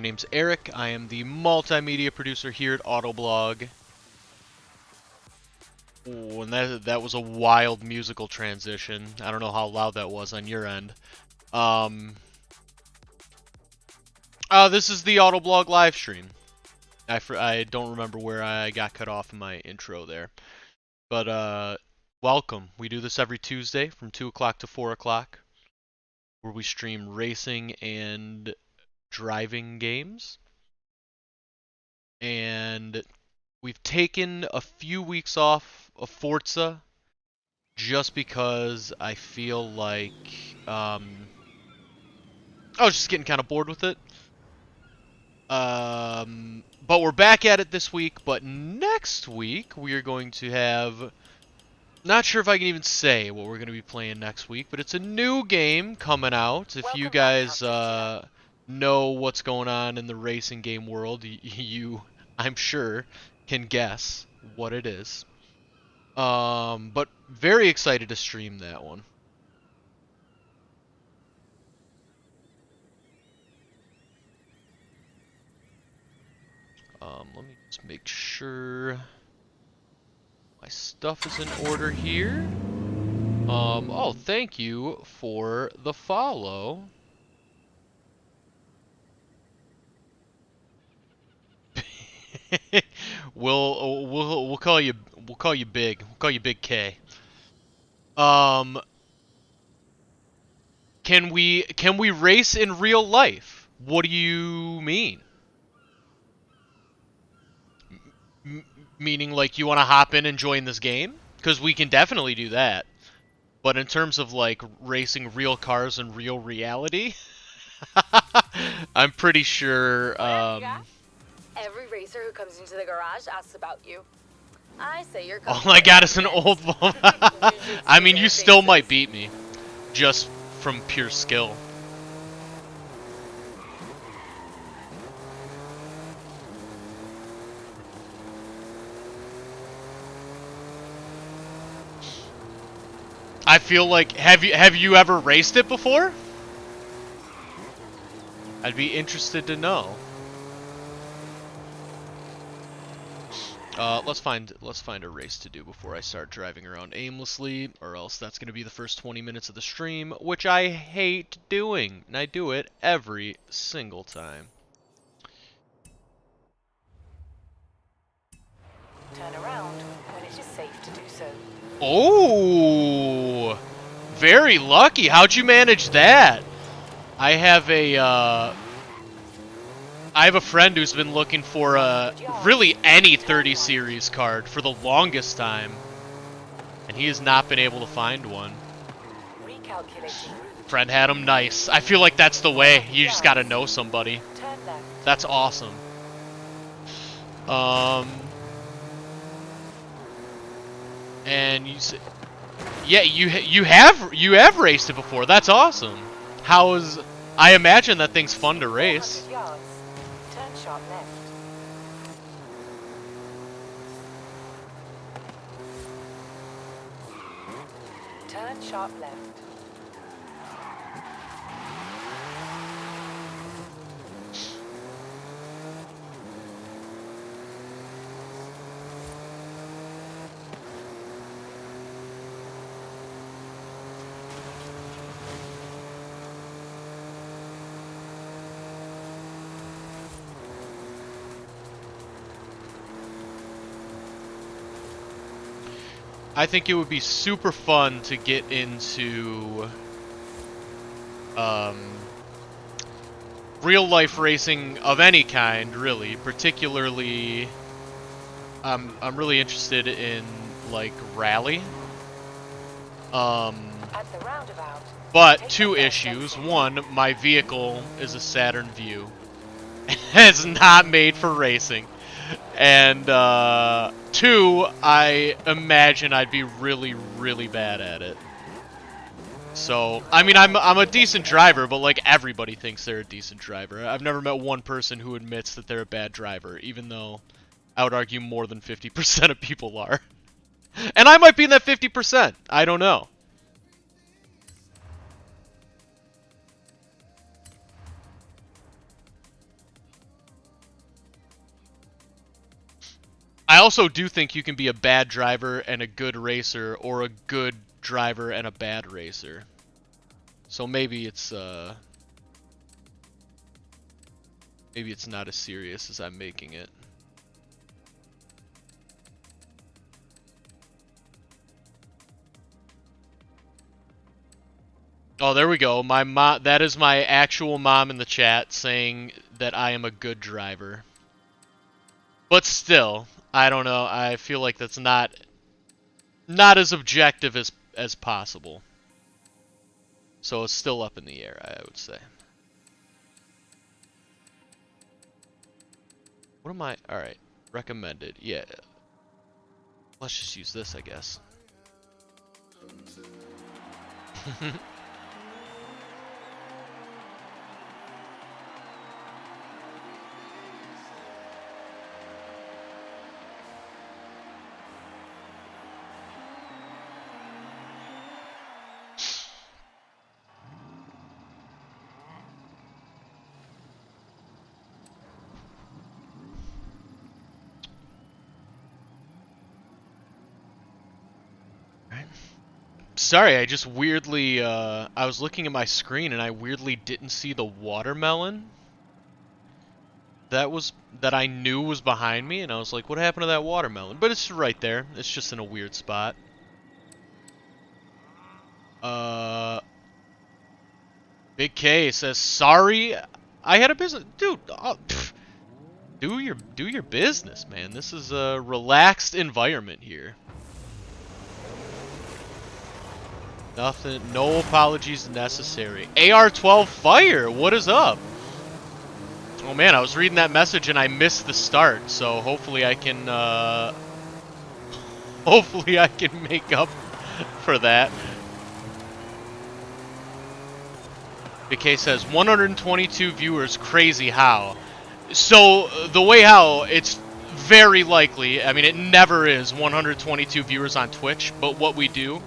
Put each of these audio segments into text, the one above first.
name's Eric. I am the multimedia producer here at Autoblog. Ooh, and that was a wild musical transition. I don't know how loud that was on your end. This is the Autoblog Livestream. I don't remember where I got cut off in my intro there. But, welcome. We do this every Tuesday from 2 o'clock to 4 o'clock, where we stream racing and driving games. And we've taken a few weeks off of Forza just because I feel like I was just getting kind of bored with it. But we're back at it this week, but next week we are going to have, not sure if I can even say what we're going to be playing next week, but it's a new game coming out. If you guys know what's going on in the racing game world, you, I'm sure, can guess what it is. But very excited to stream that one. Let me just make sure my stuff is in order here. Oh, thank you for the follow. We'll call you Big. We'll call you Big K. Can we race in real life? What do you mean? Meaning like you want to hop in and join this game? Because we can definitely do that. But in terms of like racing real cars in real reality, I'm pretty sure. Every racer who comes into the garage asks about you. I say you're. All I got is an old one. I mean, you still might beat me, just from pure skill. I feel like, have you ever raced it before? I'd be interested to know. Let's find a race to do before I start driving around aimlessly, or else that's gonna be the first 20 minutes of the stream, which I hate doing, and I do it every single time. Turn around when it is safe to do so. Oh, very lucky. How'd you manage that? I have a friend who's been looking for really any 30 series card for the longest time, and he has not been able to find one. Friend had him. Nice. I feel like that's the way. You just gotta know somebody. That's awesome. And you say, yeah, you have raced it before. That's awesome. I imagine that thing's fun to race. Turn sharp left. Turn sharp left. I think it would be super fun to get into real life racing of any kind, really. Particularly, I'm really interested in like rally. At the roundabout. But two issues. One, my vehicle is a Saturn Vue. It's not made for racing. And two, I imagine I'd be really, really bad at it. So, I mean, I'm a decent driver, but like everybody thinks they're a decent driver. I've never met one person who admits that they're a bad driver, even though I would argue more than 50% of people are. And I might be in that 50%. I don't know. I also do think you can be a bad driver and a good racer, or a good driver and a bad racer. So maybe it's not as serious as I'm making it. Oh, there we go. My mom, that is my actual mom in the chat saying that I am a good driver. But still, I don't know. I feel like that's not as objective as possible. So it's still up in the air, I would say. What am I? All right, recommended. Yeah. Let's just use this, I guess. Sorry, I just weirdly, I was looking at my screen and I weirdly didn't see the watermelon that I knew was behind me, and I was like, what happened to that watermelon? But it's right there. It's just in a weird spot. Big K says, sorry, I had a business. Dude, do your business, man. This is a relaxed environment here. Nothing, no apologies necessary. AR-12 fire, what is up? Oh man, I was reading that message and I missed the start, so hopefully I can make up for that. BK says 122 viewers, crazy how? So the way how, it's very likely, I mean it never is 122 viewers on Twitch, but what we do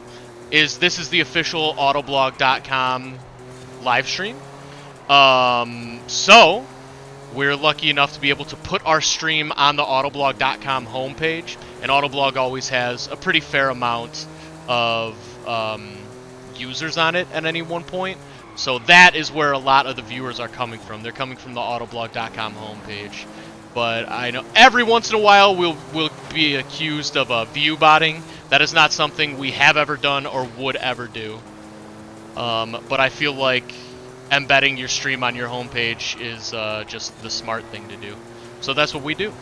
is this is the official Autoblog.com live stream. So we're lucky enough to be able to put our stream on the Autoblog.com homepage, and Autoblog always has a pretty fair amount of users on it at any one point. So that is where a lot of the viewers are coming from. They're coming from the Autoblog.com homepage. But I know every once in a while we'll be accused of view botting. That is not something we have ever done or would ever do. But I feel like embedding your stream on your homepage is just the smart thing to do. So that's what we do.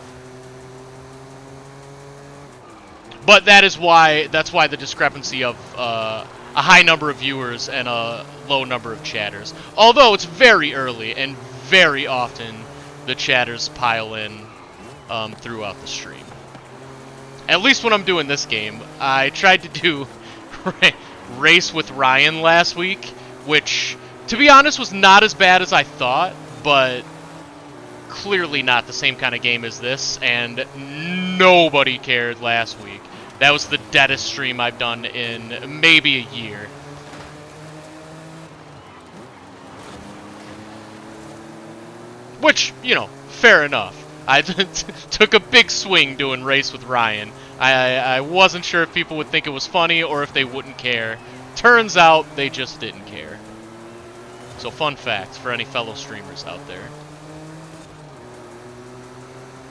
But that's why the discrepancy of a high number of viewers and a low number of chatters. Although it's very early and very often the chatters pile in throughout the stream. At least when I'm doing this game. I tried to do Race with Ryan last week, which, to be honest, was not as bad as I thought, but clearly not the same kind of game as this, and nobody cared last week. That was the deadest stream I've done in maybe a year. Which, you know, fair enough. I took a big swing doing Race with Ryan. I wasn't sure if people would think it was funny or if they wouldn't care. Turns out they just didn't care. So fun fact for any fellow streamers out there.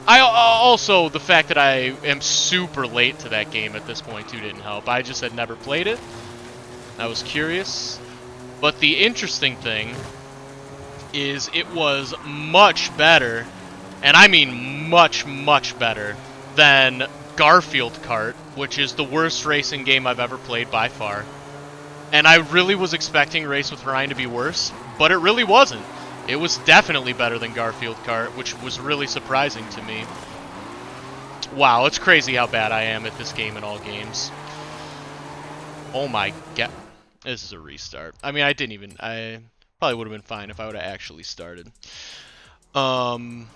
Also, the fact that I am super late to that game at this point too didn't help. I just had never played it. I was curious. But the interesting thing is it was much better, and I mean much, much better, than Garfield Kart, which is the worst racing game I've ever played by far. And I really was expecting Race with Ryan to be worse, but it really wasn't. It was definitely better than Garfield Kart, which was really surprising to me. Wow, it's crazy how bad I am at this game in all games. Oh my god. This is a restart. I mean, I probably would have been fine if I would have actually started. Hamant!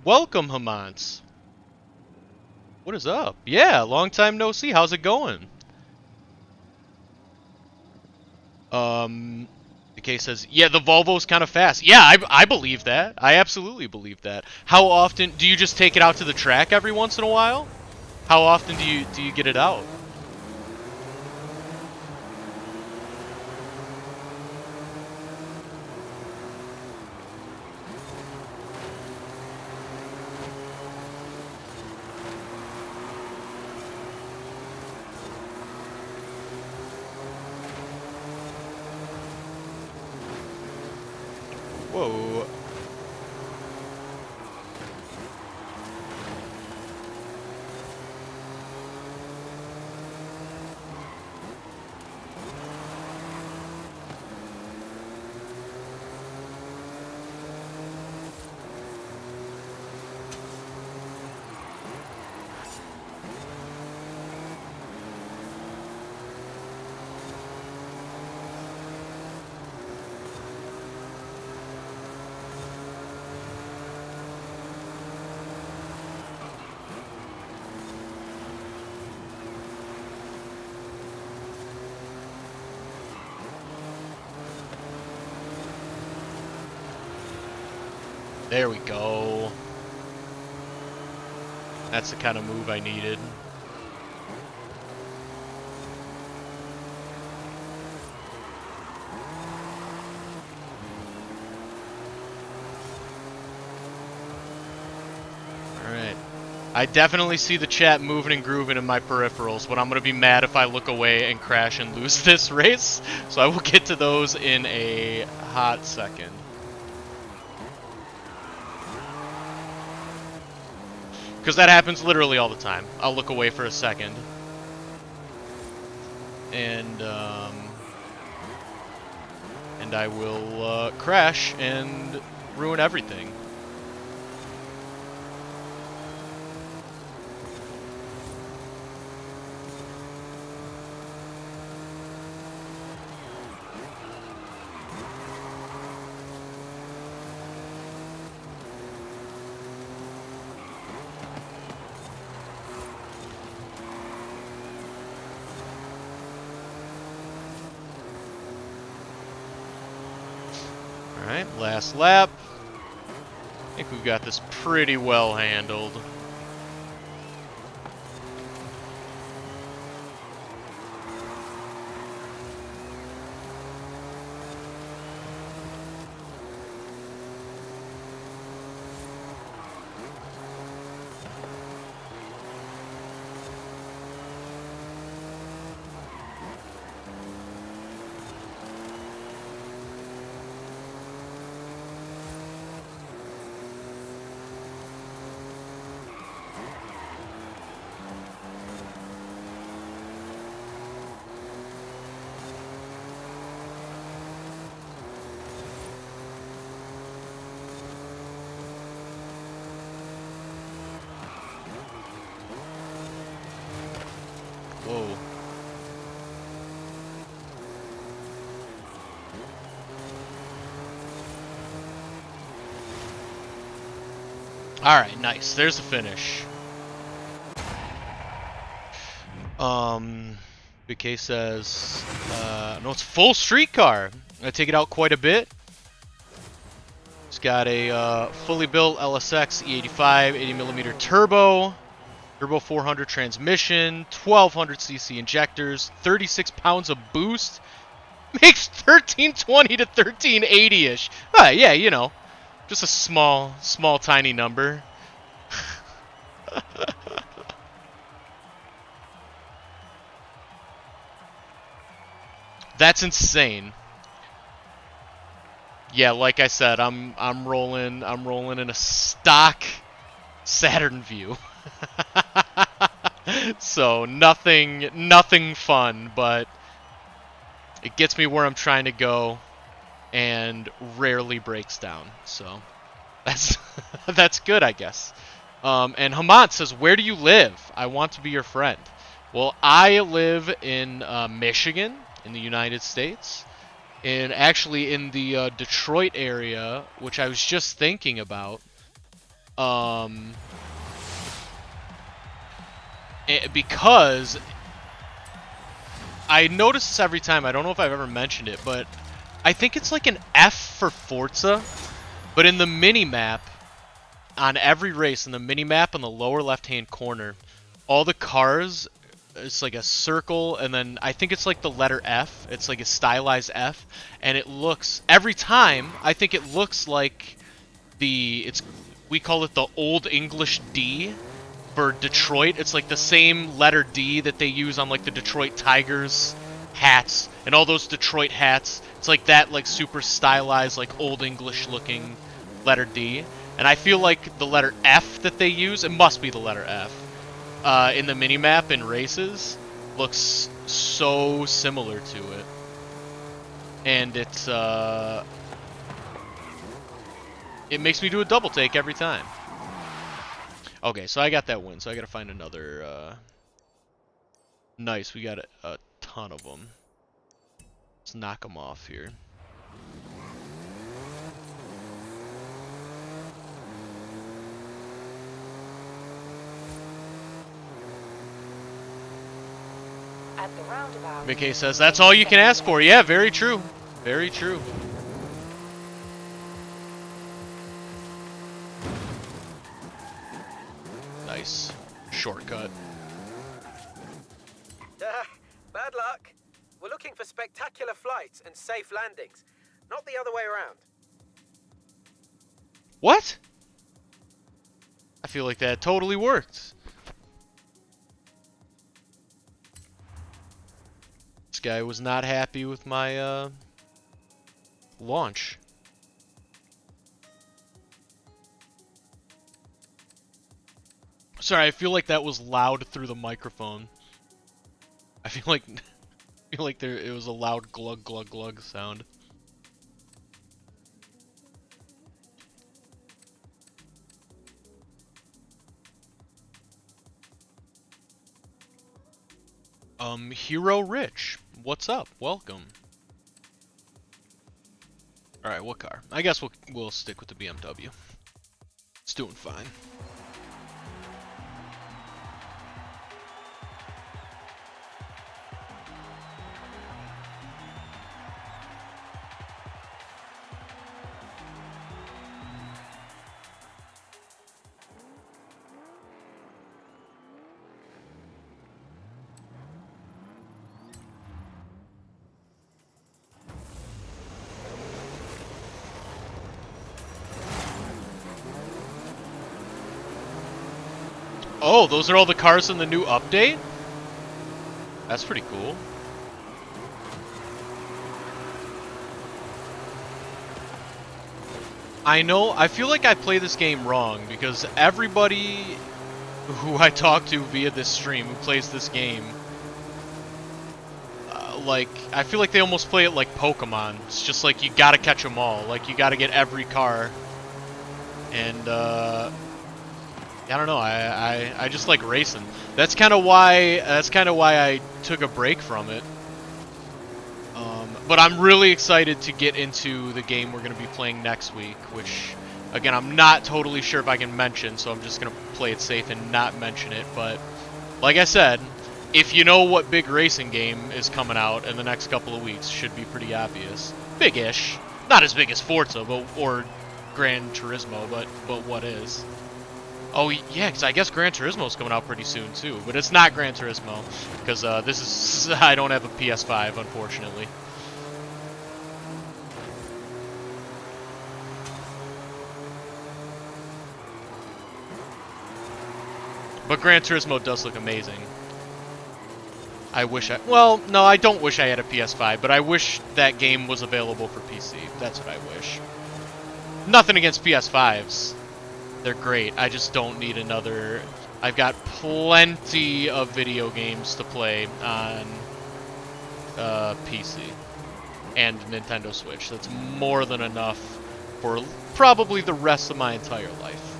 Welcome, Hamant. What is up? Yeah, long time no see. How's it going? DK says, yeah, the Volvo's kind of fast. Yeah, I believe that. I absolutely believe that. How often do you just take it out to the track every once in a while? How often do you get it out? Whoa. There we go. That's the kind of move I needed. Alright. I definitely see the chat moving and grooving in my peripherals, but I'm going to be mad if I look away and crash and lose this race. So I will get to those in a hot second. Because that happens literally all the time. I'll look away for a second. And I will crash and ruin everything. Alright, last lap. I think we've got this pretty well handled. Whoa. Alright, nice. There's the finish. BK says, no, it's full streetcar. I take it out quite a bit. It's got a fully built LSX E85 80mm turbo. Turbo 400 transmission, 1200cc injectors, 36 pounds of boost. Makes 1320 to 1380-ish. Yeah, you know, just a small, tiny number. That's insane. Yeah, like I said, I'm rolling in a stock Saturn view. So nothing fun, but it gets me where I'm trying to go and rarely breaks down. So that's that's good, I guess. And Hamad says, where do you live? I want to be your friend. Well, I live in Michigan in the United States, and actually in the Detroit area, which I was just thinking about. Because I notice this every time. I don't know if I've ever mentioned it, but I think it's like an F for Forza, but in the mini-map, on every race, in the mini-map on the lower left-hand corner, all the cars, it's like a circle, and then I think it's like the letter F. It's like a stylized F, and it looks, every time, I think it looks like we call it the Old English D for Detroit. It's like the same letter D that they use on like the Detroit Tigers hats and all those Detroit hats. It's like that, like super stylized, like Old English looking letter D. And I feel like the letter F that they use, it must be the letter F, in the minimap in races, looks so similar to it. And it's, it makes me do a double take every time. Okay, so I got that win, so I gotta find another, nice, we got a ton of them. Let's knock them off here. At the roundabout. Mickey says, that's all you can ask for. Yeah, very true. Very true. Nice. Shortcut. Bad luck. We're looking for spectacular flights and safe landings, not the other way around. What? I feel like that totally worked. This guy was not happy with my launch. Sorry, I feel like that was loud through the microphone. I feel like it was a loud glug glug glug sound. Hero Rich, what's up? Welcome. All right, what car? I guess we'll stick with the BMW. It's doing fine. Oh, those are all the cars in the new update? That's pretty cool. I know, I feel like I play this game wrong, because everybody who I talk to via this stream who plays this game, like, I feel like they almost play it like Pokemon. It's just like, you gotta catch them all. Like, you gotta get every car. And, I don't know. I just like racing. That's kind of why I took a break from it. But I'm really excited to get into the game we're going to be playing next week, which, again, I'm not totally sure if I can mention, so I'm just going to play it safe and not mention it. But like I said, if you know what big racing game is coming out in the next couple of weeks, should be pretty obvious. Big-ish, not as big as Forza, or Gran Turismo, but what is. Oh, yeah, because I guess Gran Turismo is coming out pretty soon, too. But it's not Gran Turismo, because this is... I don't have a PS5, unfortunately. But Gran Turismo does look amazing. I wish I... Well, no, I don't wish I had a PS5, but I wish that game was available for PC. That's what I wish. Nothing against PS5s. They're great. I just don't need another... I've got plenty of video games to play on PC and Nintendo Switch. That's more than enough for probably the rest of my entire life.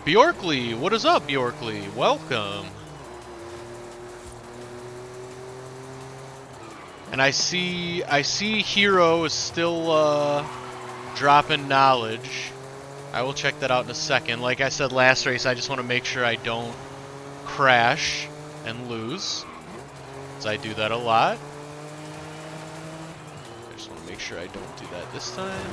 Bjorkley, what is up, Bjorkley? Welcome. And I see Hero is still dropping knowledge. I will check that out in a second. Like I said last race, I just want to make sure I don't crash and lose, because I do that a lot. I just want to make sure I don't do that this time.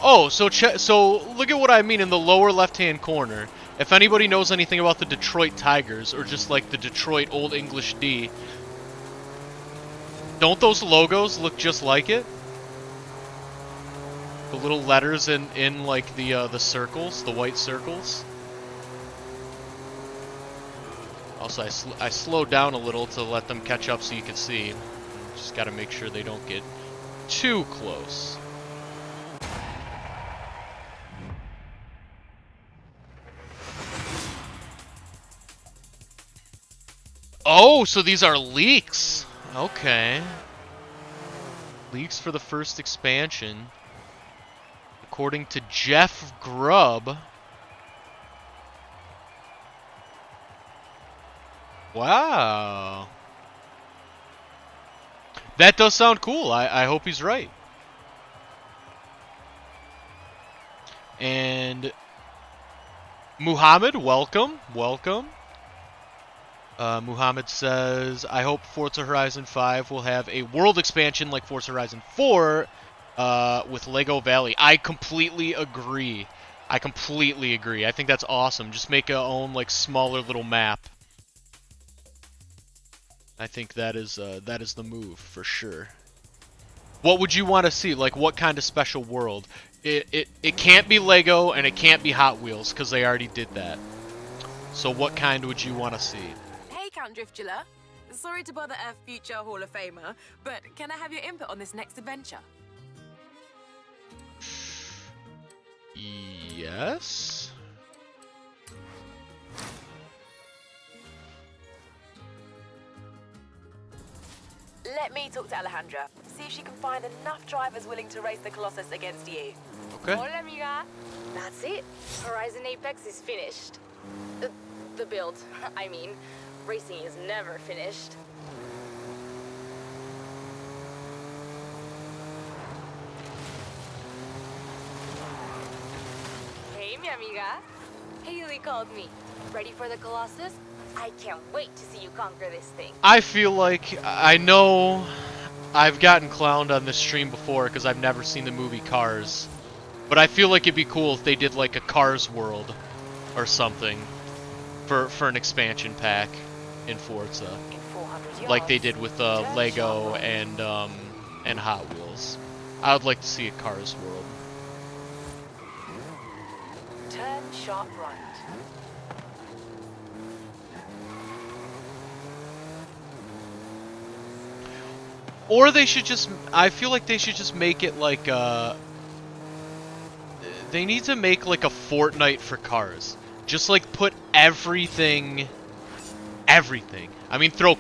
Oh, so look at what I mean in the lower left-hand corner. If anybody knows anything about the Detroit Tigers, or just like the Detroit Old English D, don't those logos look just like it? The little letters in like the circles, the white circles. Also, I slowed down a little to let them catch up so you can see. Just got to make sure they don't get too close. Oh, so these are leaks. Okay. Leaks for the first expansion. According to Jeff Grubb. Wow. That does sound cool. I hope he's right. And Muhammad, welcome. Welcome. Muhammad says, I hope Forza Horizon 5 will have a world expansion like Forza Horizon 4 with Lego Valley. I completely agree. I completely agree. I think that's awesome. Just make a own like smaller little map. I think that is the move for sure. What would you want to see? Like what kind of special world? It can't be Lego and it can't be Hot Wheels because they already did that. So what kind would you want to see? Count Driftula. Sorry to bother a future Hall of Famer, but can I have your input on this next adventure? Yes. Let me talk to Alejandra. See if she can find enough drivers willing to race the Colossus against you. Okay. Hola, amiga. That's it. Horizon Apex is finished. The build, I mean. Racing is never finished. Hey, mi amiga. Haley called me. Ready for the Colossus? I can't wait to see you conquer this thing. I feel like, I know I've gotten clowned on this stream before because I've never seen the movie Cars. But I feel like it'd be cool if they did like a Cars world or something for an expansion pack in Forza, like they did with Lego and Hot Wheels. I would like to see a Cars world. Turn sharp right. Or they should just, I feel like they should just make it like they need to make like a Fortnite for Cars. Just like put everything. I mean, throw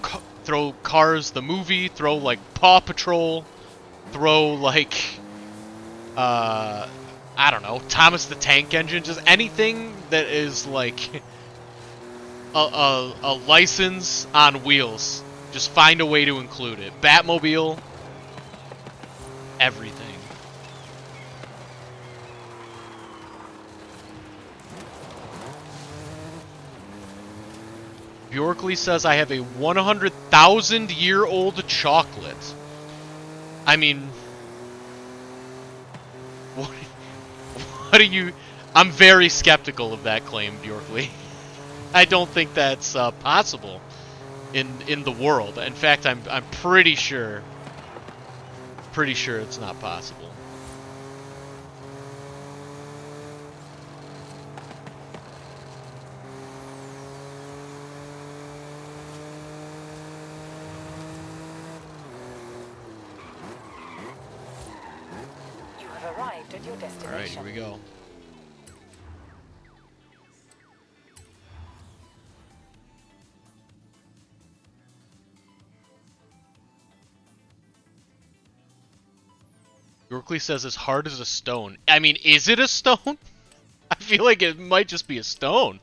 Cars the movie, throw like Paw Patrol, throw like I don't know, Thomas the Tank Engine, just anything that is like a license on wheels. Just find a way to include it. Batmobile, everything. Bjorkley says, I have a 100,000-year-old chocolate. I mean, what do you... I'm very skeptical of that claim, Bjorkley. I don't think that's possible in the world. In fact, I'm pretty sure it's not possible. at your destination. Alright, here we go. Yorkley says as hard as a stone. I mean, is it a stone? I feel like it might just be a stone.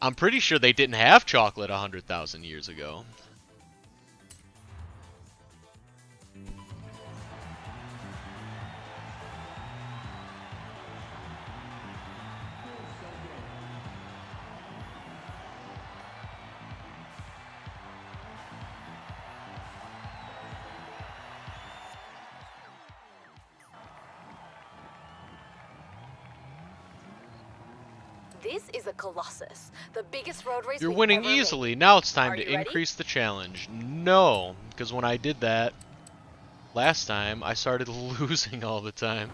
I'm pretty sure they didn't have chocolate 100,000 years ago. This is a Colossus, the biggest road race You're we've winning ever made. easily. Now it's time Are to you ready? increase the challenge. No, because when I did that last time, I started losing all the time.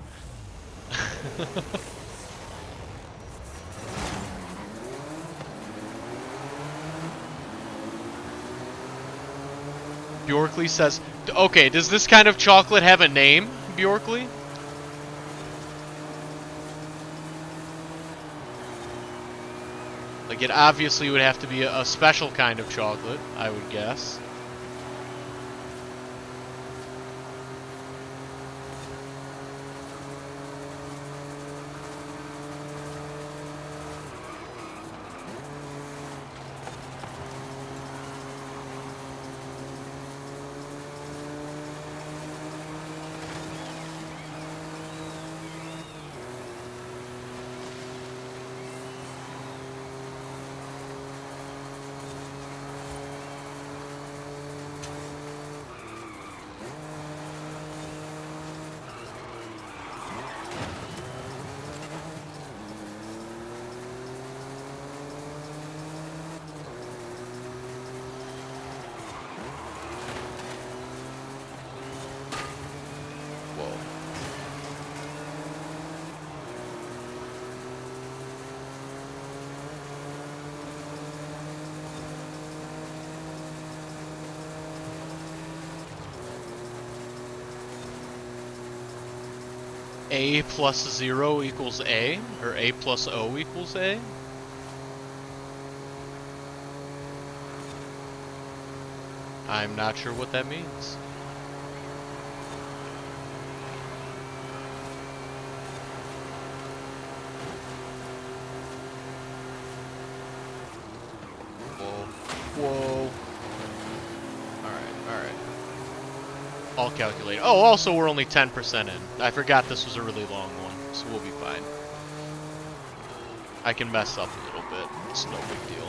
Bjorkley says, okay, does this kind of chocolate have a name, Bjorkley? Like, it obviously would have to be a special kind of chocolate, I would guess. A plus 0 equals A? Or A plus O equals A? I'm not sure what that means. Whoa. Whoa. Alright. All calculated. Oh, also we're only 10% in. I forgot this was a really long one, so we'll be fine. I can mess up a little bit. It's no big deal.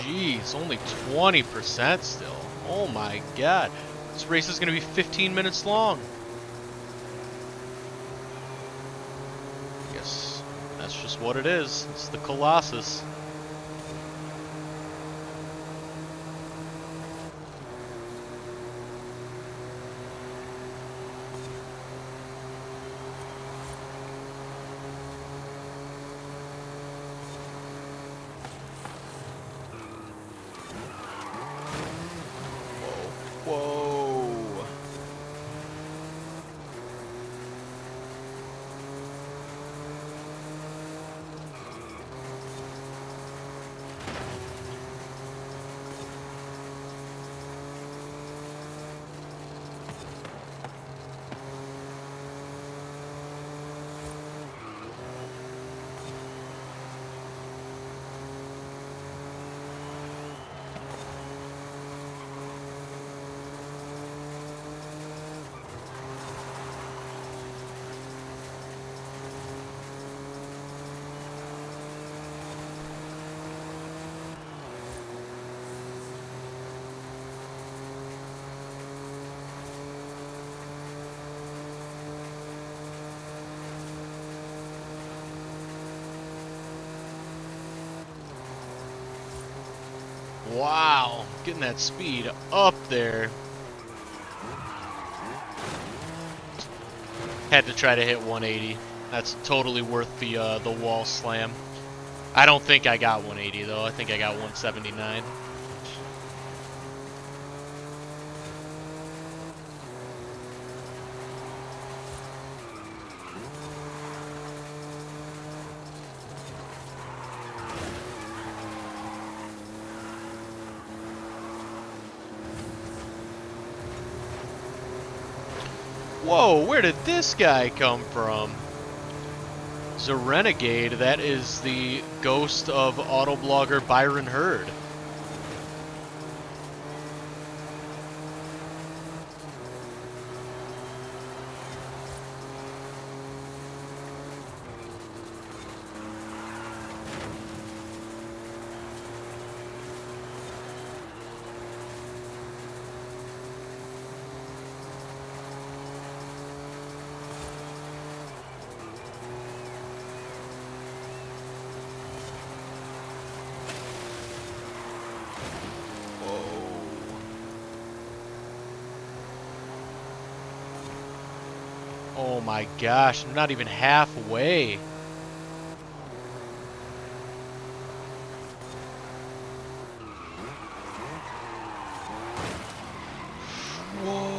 Jeez, only 20% still. Oh my god. This race is going to be 15 minutes long. Guess that's just what it is. It's the Colossus. Whoa. Wow, getting that speed up there. Had to try to hit 180. That's totally worth the wall slam. I don't think I got 180 though. I think I got 179. Whoa, where did this guy come from? He's a renegade. That is the ghost of autoblogger Byron Hurd. Oh my gosh, I'm not even halfway. Whoa.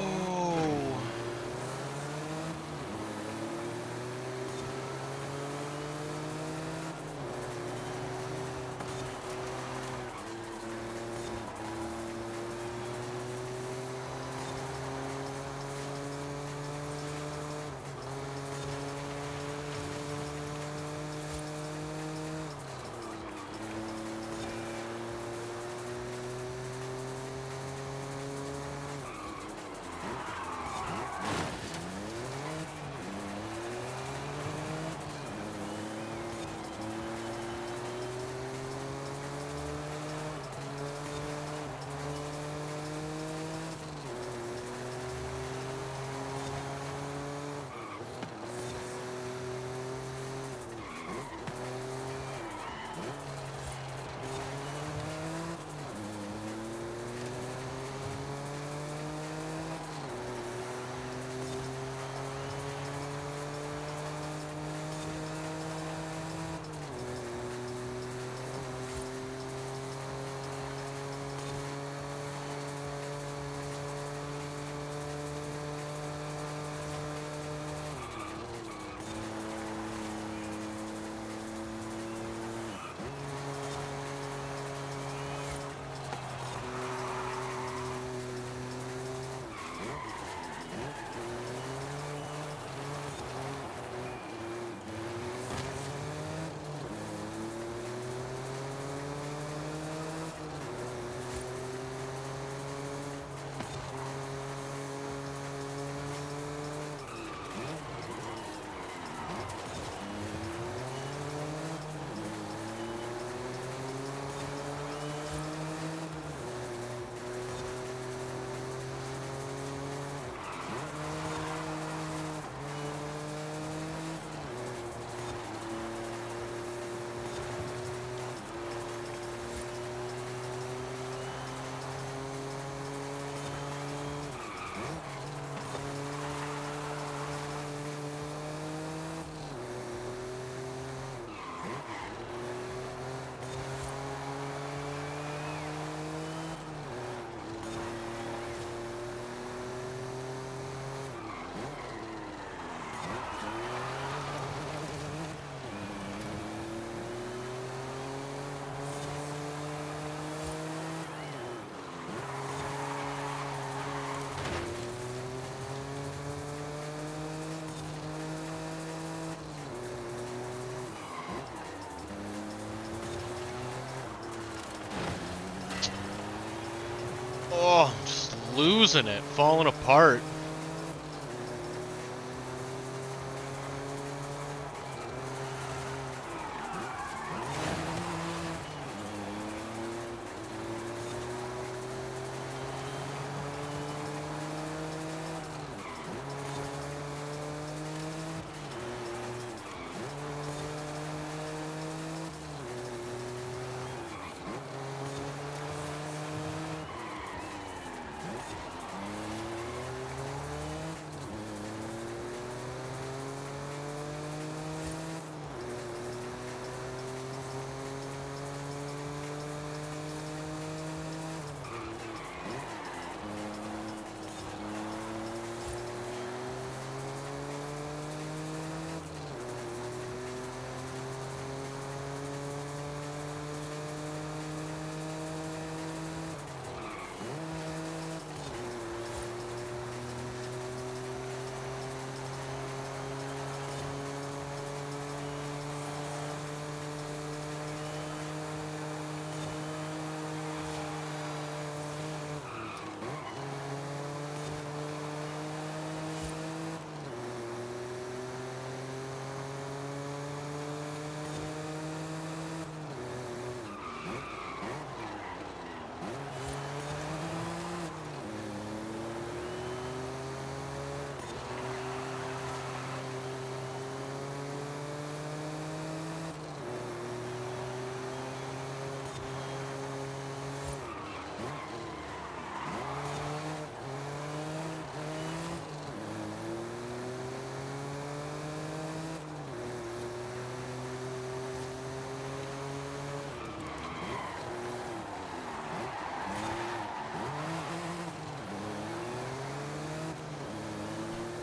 losing it, falling apart.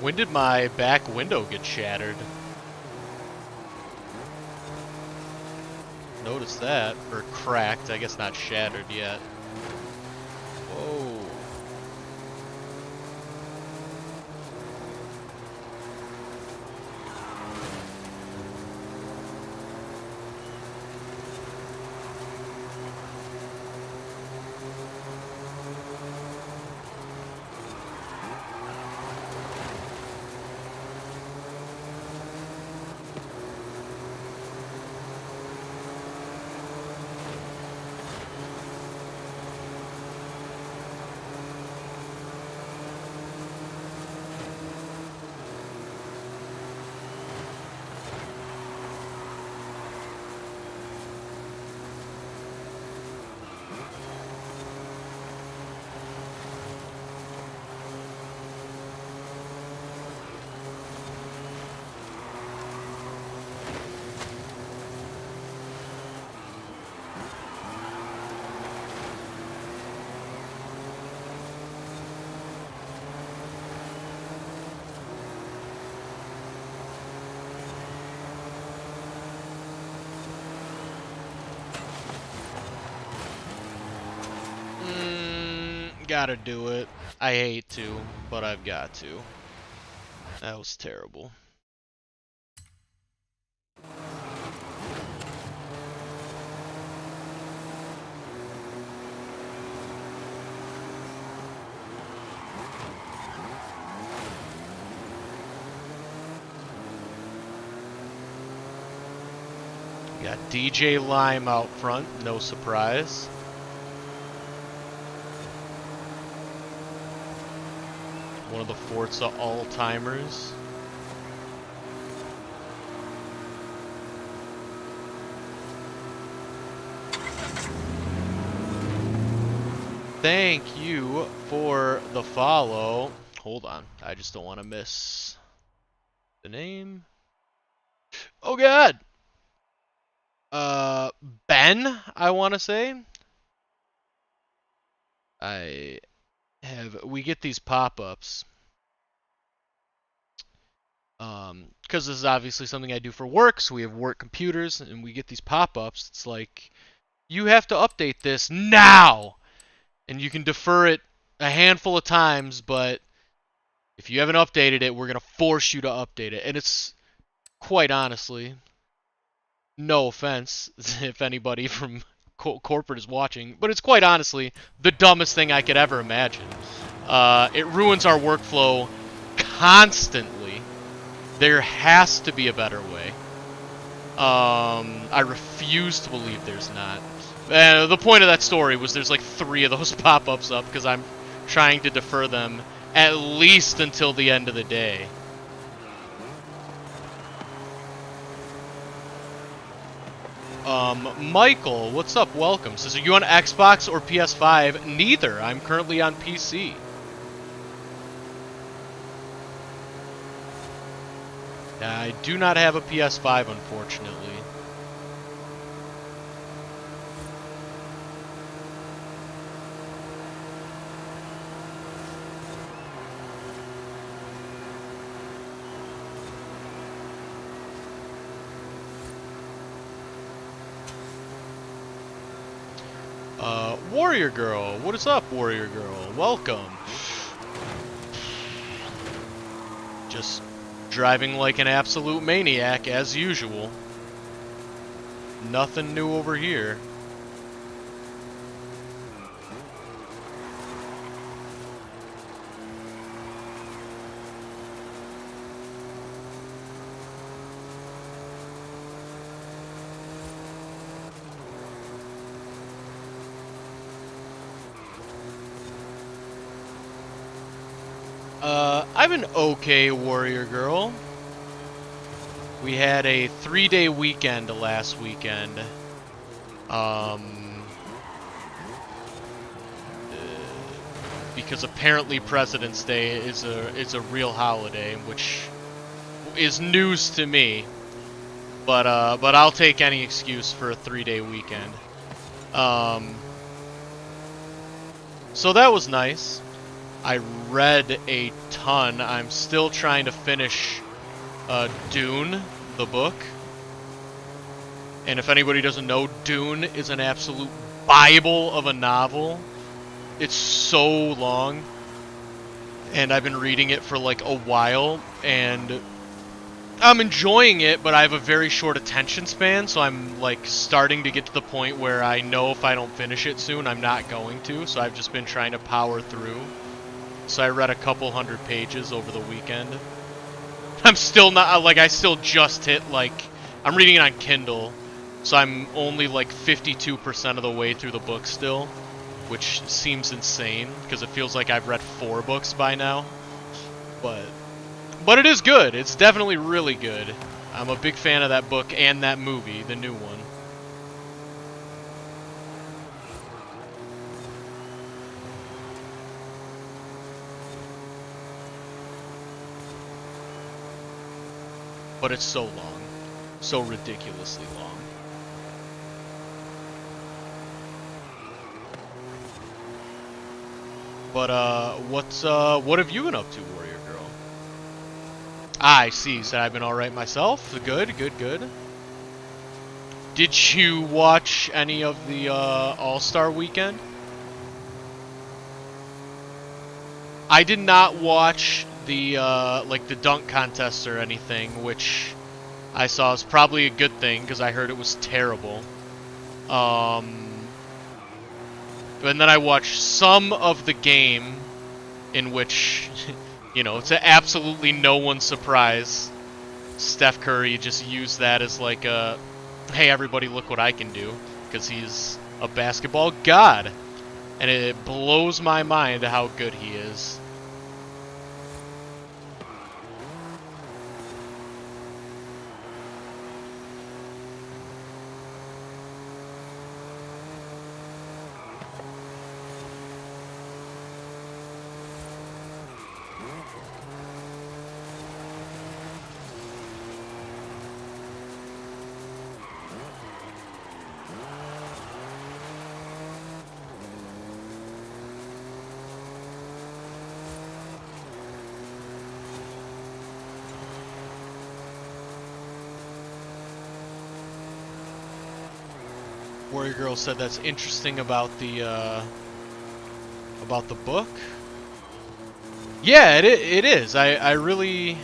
When did my back window get shattered? Notice that. Or cracked. I guess not shattered yet. Whoa. Gotta do it. I hate to, but I've got to. That was terrible. Got DJ Lime out front, no surprise. One of the Forza all-timers. Thank you for the follow. Hold on, I just don't want to miss the name. Oh God! Ben, I want to say. We get these pop-ups. Because this is obviously something I do for work, so we have work computers, and we get these pop-ups. It's like, you have to update this now! And you can defer it a handful of times, but if you haven't updated it, we're going to force you to update it. And it's, quite honestly, no offense if anybody from corporate is watching, but it's quite honestly the dumbest thing I could ever imagine. It ruins our workflow constantly. There has to be a better way. I refuse to believe there's not. The point of that story was there's like 3 of those pop-ups up because I'm trying to defer them at least until the end of the day. Michael, what's up? Welcome. Says, are you on Xbox or PS5? Neither. I'm currently on PC. I do not have a PS5, unfortunately. Warrior Girl. What is up, Warrior Girl? Welcome. Just driving like an absolute maniac, as usual. Nothing new over here. I'm an okay Warrior Girl. We had a 3-day weekend last weekend. Because apparently President's Day is a real holiday, which is news to me. But I'll take any excuse for a 3-day weekend. So that was nice. I read a ton. I'm still trying to finish Dune, the book. And if anybody doesn't know, Dune is an absolute Bible of a novel. It's so long. And I've been reading it for like a while. And I'm enjoying it, but I have a very short attention span. So I'm like starting to get to the point where I know if I don't finish it soon, I'm not going to. So I've just been trying to power through. So I read a couple hundred pages over the weekend. I'm still not, like, I still just hit, like, I'm reading it on Kindle, so I'm only, like, 52% of the way through the book still, which seems insane, because it feels like I've read 4 books by now. But it is good. It's definitely really good. I'm a big fan of that book and that movie, the new one. But it's so long. So ridiculously long. But, what have you been up to, Warrior Girl? I see. So I've been alright myself. Good, good, good. Did you watch any of the, All-Star Weekend? I did not watch the like the dunk contest or anything, which I saw is probably a good thing because I heard it was terrible. And then I watched some of the game, in which, you know, to absolutely no one's surprise, Steph Curry just used that as like a, hey everybody, look what I can do, because he's a basketball god, and it blows my mind how good he is. Warrior Girl said that's interesting about the book. Yeah, it is. I really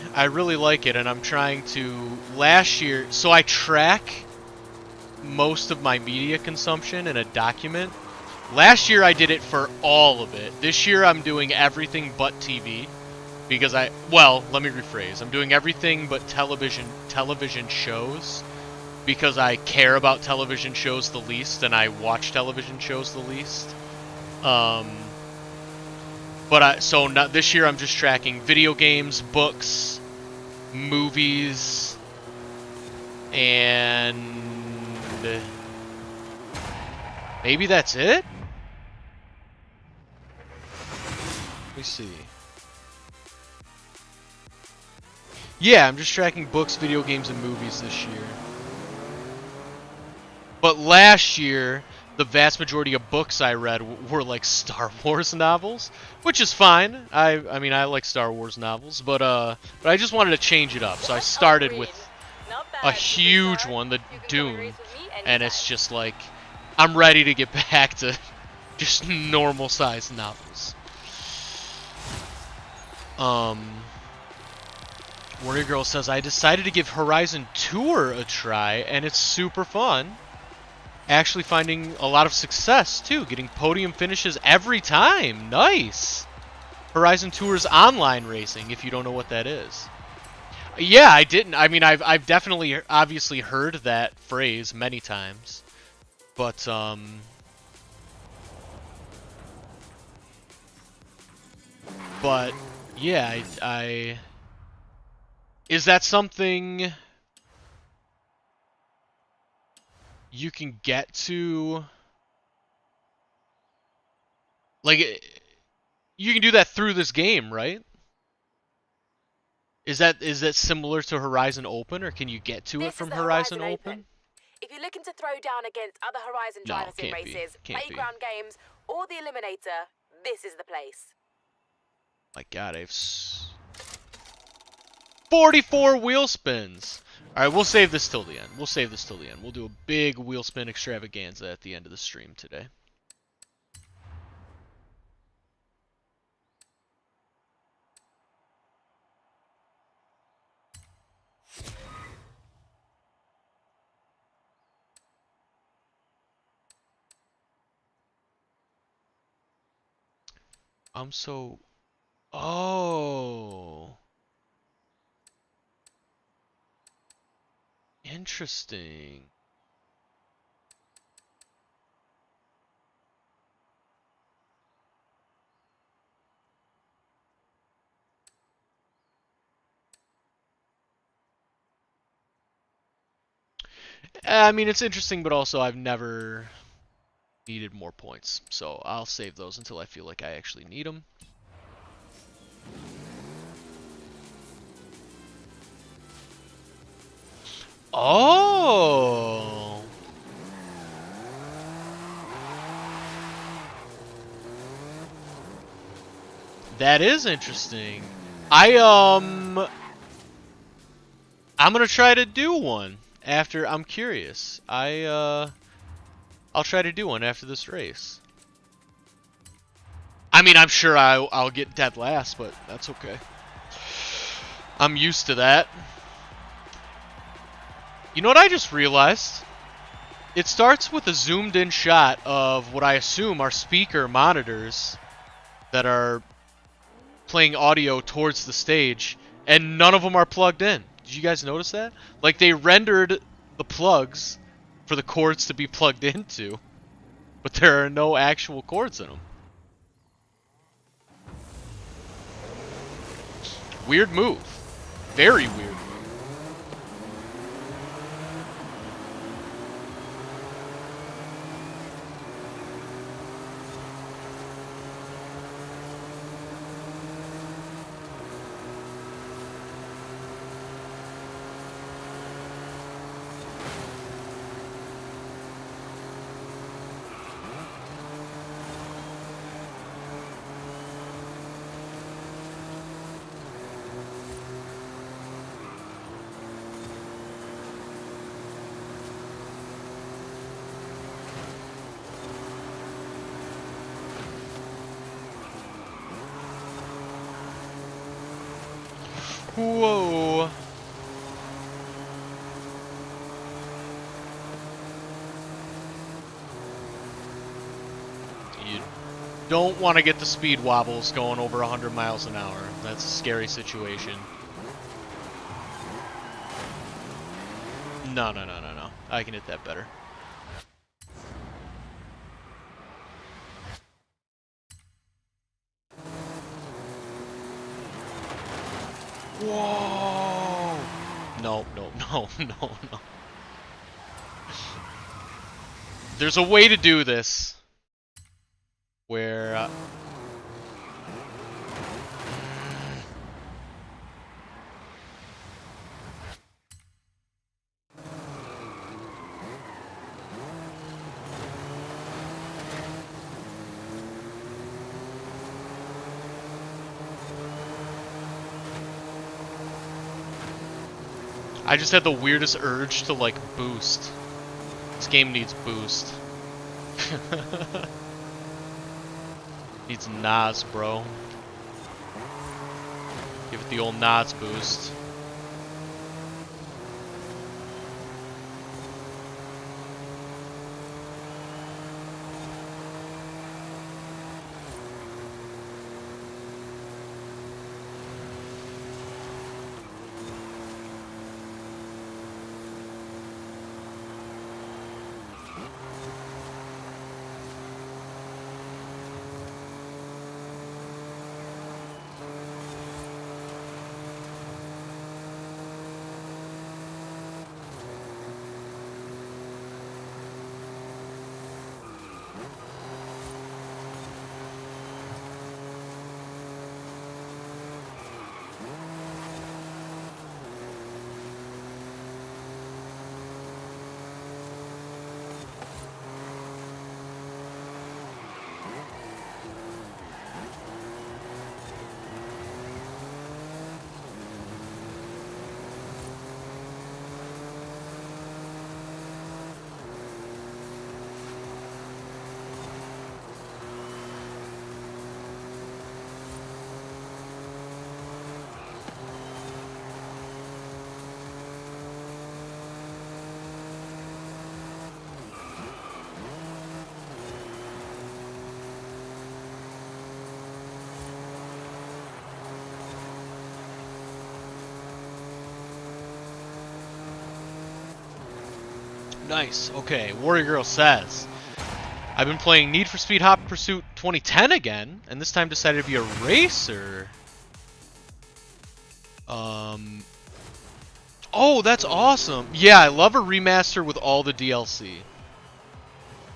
like it, and I'm trying to. Last year, so I track most of my media consumption in a document, Last year I did it for all of it. This year I'm doing everything but TV. Because well, let me rephrase. I'm doing everything but television shows. Because I care about television shows the least, and I watch television shows the least. So this year I'm just tracking video games, books, movies, and maybe that's it? Let me see. Yeah, I'm just tracking books, video games, and movies this year. But last year, the vast majority of books I read were like Star Wars novels, which is fine. I mean, I like Star Wars novels, but I just wanted to change it up. So I started with a huge one, the Dune, and it's just like I'm ready to get back to just normal sized novels. Warrior Girl says, I decided to give Horizon Tour a try, and it's super fun. Actually finding a lot of success, too. Getting podium finishes every time. Nice! Horizon Tour's online racing, if you don't know what that is. Yeah, I didn't. I mean, I've definitely, obviously heard that phrase many times. But, yeah, is that something you can get to? Like, you can do that through this game, right? Is that similar to Horizon Open, or can you get to it from Horizon Open? If you're looking to throw down against other Horizon drivers in races, playground games, or the Eliminator, this is the place. My God, I have 44 wheel spins. All right, we'll save this till the end. We'll do a big wheel spin extravaganza at the end of the stream today. Oh. Interesting. I mean, it's interesting, but also I've never needed more points. So I'll save those until I feel like I actually need them. Oh! That is interesting. I'm gonna try to do one after. I'm curious. I'll try to do one after this race. I mean, I'm sure I'll get dead last, but that's okay. I'm used to that. You know what I just realized? It starts with a zoomed in shot of what I assume are speaker monitors that are playing audio towards the stage, and none of them are plugged in. Did you guys notice that? Like, they rendered the plugs for the cords to be plugged into, but there are no actual cords in them. Weird move. Very weird move. Whoa. You don't want to get the speed wobbles going over 100 miles an hour. That's a scary situation. No. I can hit that better. Whoa! No. There's a way to do this where I just had the weirdest urge to, like, boost. This game needs boost. Needs NOS, bro. Give it the old NOS boost. Nice. Okay, Warrior Girl says, I've been playing Need for Speed Hot Pursuit 2010 again, and this time decided to be a racer. Oh, that's awesome. Yeah, I love a remaster with all the DLC.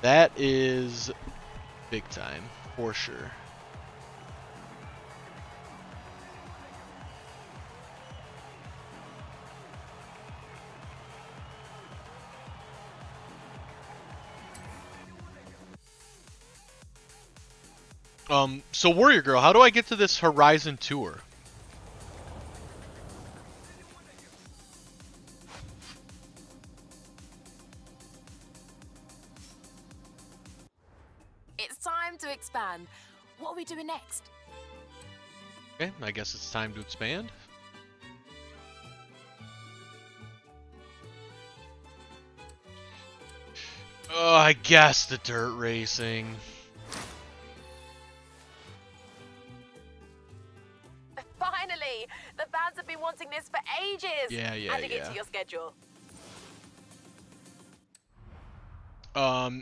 That is big time, for sure. So Warrior Girl, how do I get to this Horizon tour? It's time to expand. What are we doing next? Okay, I guess it's time to expand. Oh, I guess the dirt racing. Finally! The fans have been wanting this for ages! Yeah. Adding it to your schedule.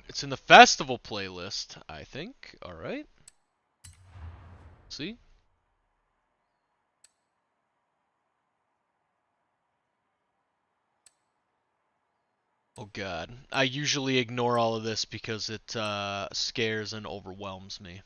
It's in the festival playlist, I think. Alright. See? Oh god. I usually ignore all of this because it scares and overwhelms me.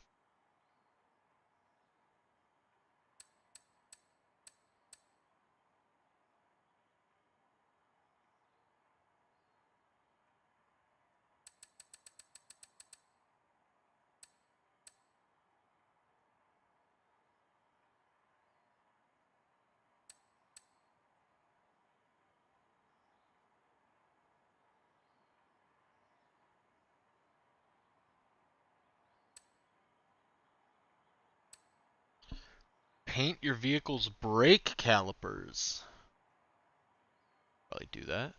Paint your vehicle's brake calipers. Probably do that.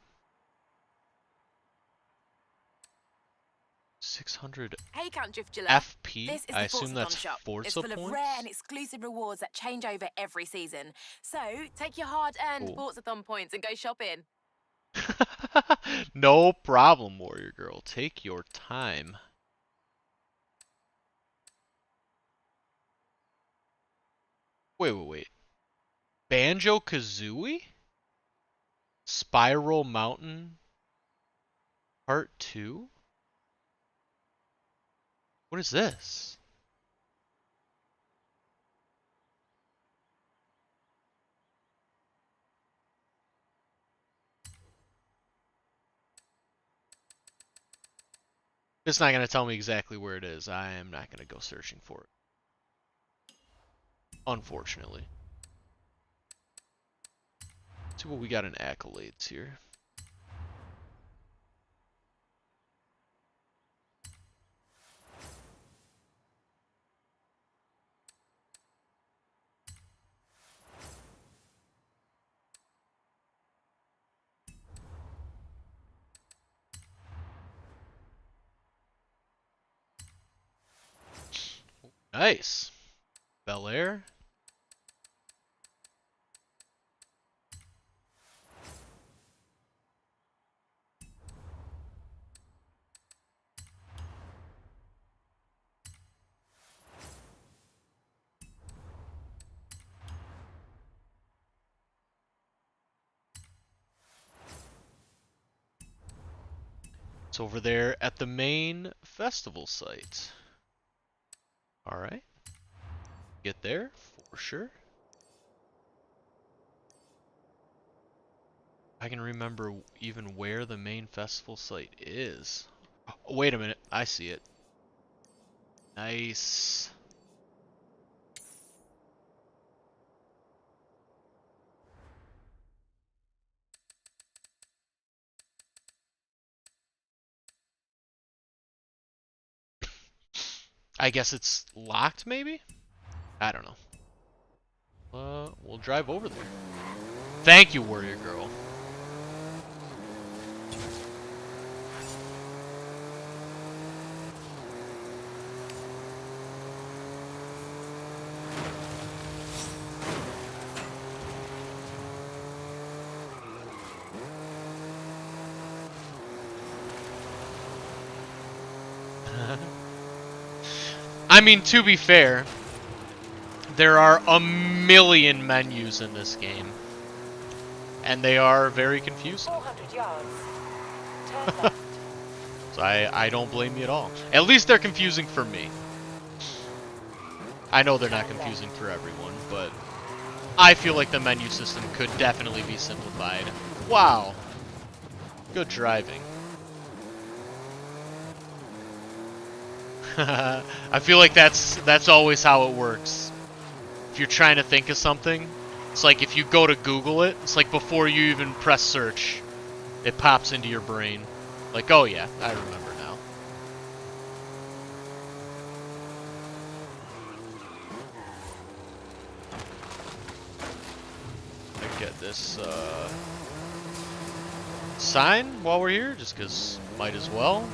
600 Hey, Count Driftula. FP? This is I the assume Forza that's shop. Forza It's full points? of rare and exclusive rewards that change over every season. So take your hard-earned Cool. Forzathon points and go shopping. No problem, Warrior Girl. Take your time. Wait. Banjo-Kazooie? Spiral Mountain Part 2? What is this? It's not going to tell me exactly where it is. I am not going to go searching for it. Unfortunately. Let's see what we got in accolades here. Nice. Bel Air. It's over there at the main festival site. Alright. Get there, for sure. I can remember even where the main festival site is. Oh, wait a minute, I see it. Nice. I guess it's locked, maybe? I don't know. We'll drive over there. Thank you, Warrior Girl. I mean, to be fair, there are a million menus in this game. And they are very confusing. 400 yards. Turn left. So I don't blame you at all. At least they're confusing for me. I know they're not confusing for everyone, but I feel like the menu system could definitely be simplified. Wow. Good driving. I feel like that's always how it works. If you're trying to think of something, it's like if you go to Google it, it's like before you even press search, it pops into your brain. Like, oh yeah, I remember now. I get this sign while we're here, just because might as well.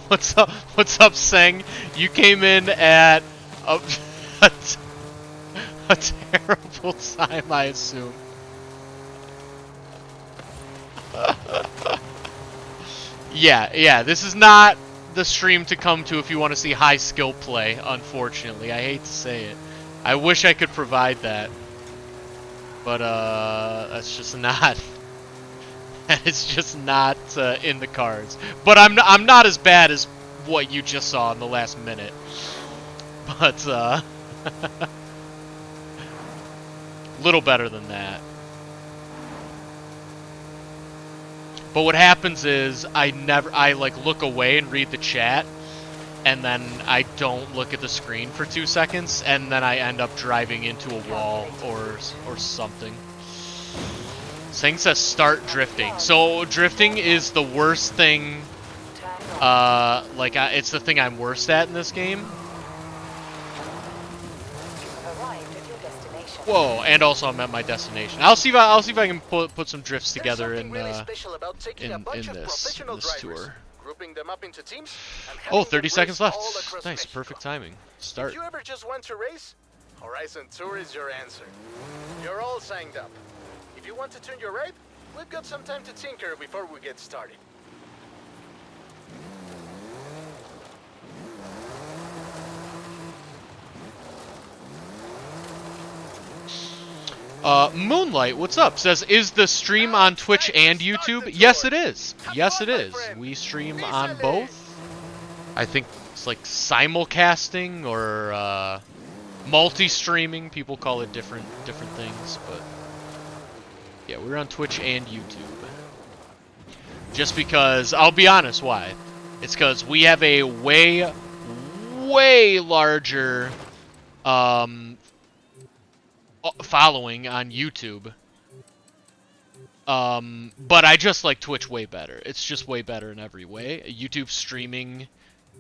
What's up, Seng? You came in at a terrible time, I assume. Yeah, this is not the stream to come to if you want to see high skill play, unfortunately. I hate to say it. I wish I could provide that. But, that's just not... It's just not in the cards. But I'm not as bad as what you just saw in the last minute. But little better than that. But what happens is I like look away and read the chat, and then I don't look at the screen for 2 seconds, and then I end up driving into a wall or something. Saying says start drifting. So drifting is the worst thing It's the thing I'm worst at in this game. Whoa, and also I'm at my destination. I'll see if I can put some drifts together in this tour. Grouping them up into teams and Oh, having 30 them seconds race left. all across Nice, Mexico. perfect timing. Start. If you ever just want to race, Horizon Tour is your answer. You're all signed up. If you want to tune your ride, we've got some time to tinker before we get started. Moonlight, what's up? Says, is the stream on Twitch and YouTube? Yes, it is. Yes, it is. We stream on both. I think it's like simulcasting or multi-streaming. People call it different things, but yeah, we're on Twitch and YouTube. Just because, I'll be honest, why? It's because we have a way larger following on YouTube. But I just like Twitch way better. It's just way better in every way. YouTube streaming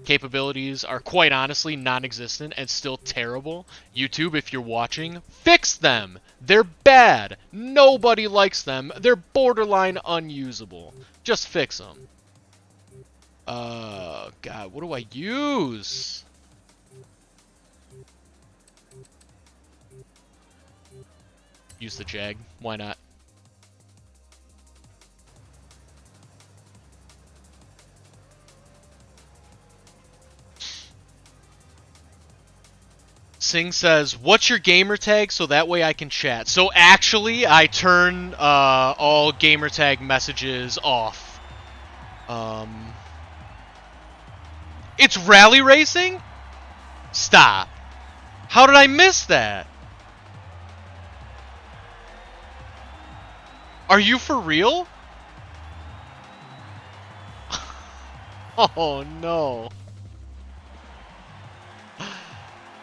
capabilities are quite honestly non-existent and still terrible. YouTube, if you're watching, fix them. They're bad. Nobody likes them. They're borderline unusable. Just fix them. God, what do I use? Use the Jag. Why not? Singh says, what's your gamer tag so that way I can chat? So actually, I turn all gamer tag messages off. It's rally racing? Stop. How did I miss that? Are you for real? Oh no.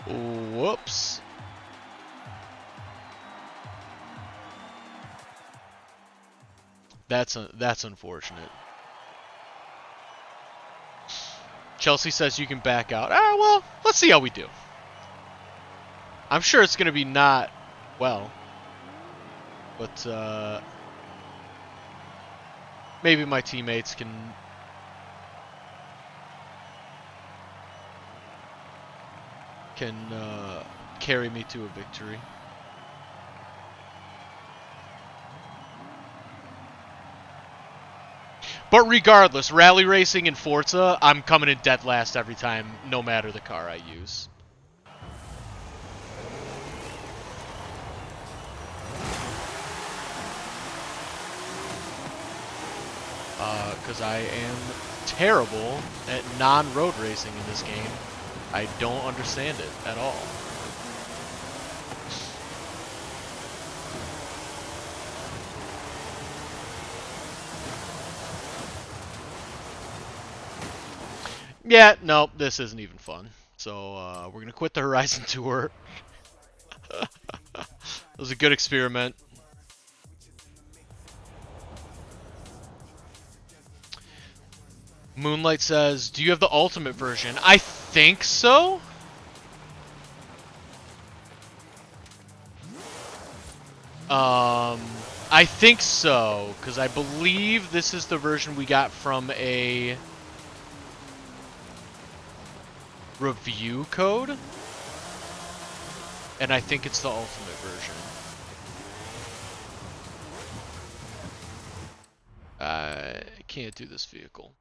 Whoops. That's unfortunate. Chelsea says you can back out. Ah, well, let's see how we do. I'm sure it's going to be not well. But maybe my teammates can carry me to a victory. But regardless, rally racing in Forza, I'm coming in dead last every time, no matter the car I use. Because I am terrible at non-road racing in this game. I don't understand it at all. Yeah, nope, this isn't even fun. So, we're gonna quit the Horizon Tour. It was a good experiment. Moonlight says, do you have the ultimate version? I think so? I think so, because I believe this is the version we got from a review code. And I think it's the ultimate version. I can't do this vehicle.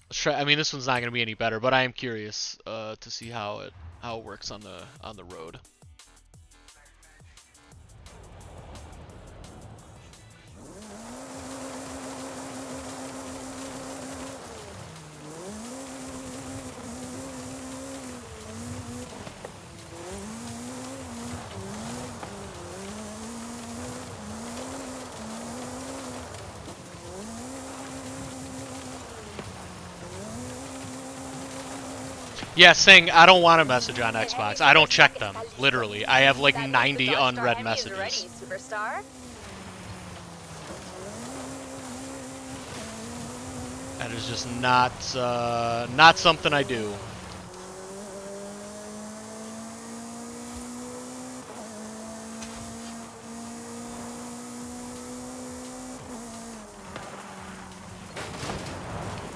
Let's try. I mean, this one's not going to be any better, but I am curious to see how it works on the road. Yeah, saying I don't want a message on Xbox. I don't check them. Literally, I have like 90 unread messages. That is just not something I do.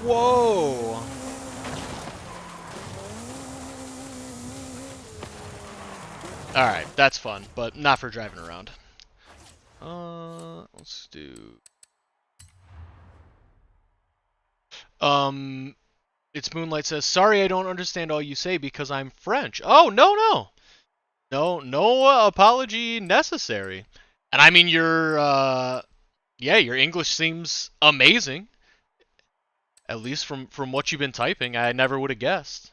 Whoa! Alright, that's fun, but not for driving around. Let's do... It's Moonlight says, sorry I don't understand all you say because I'm French. Oh, no. No apology necessary. And I mean, yeah, your English seems amazing. At least from what you've been typing, I never would have guessed.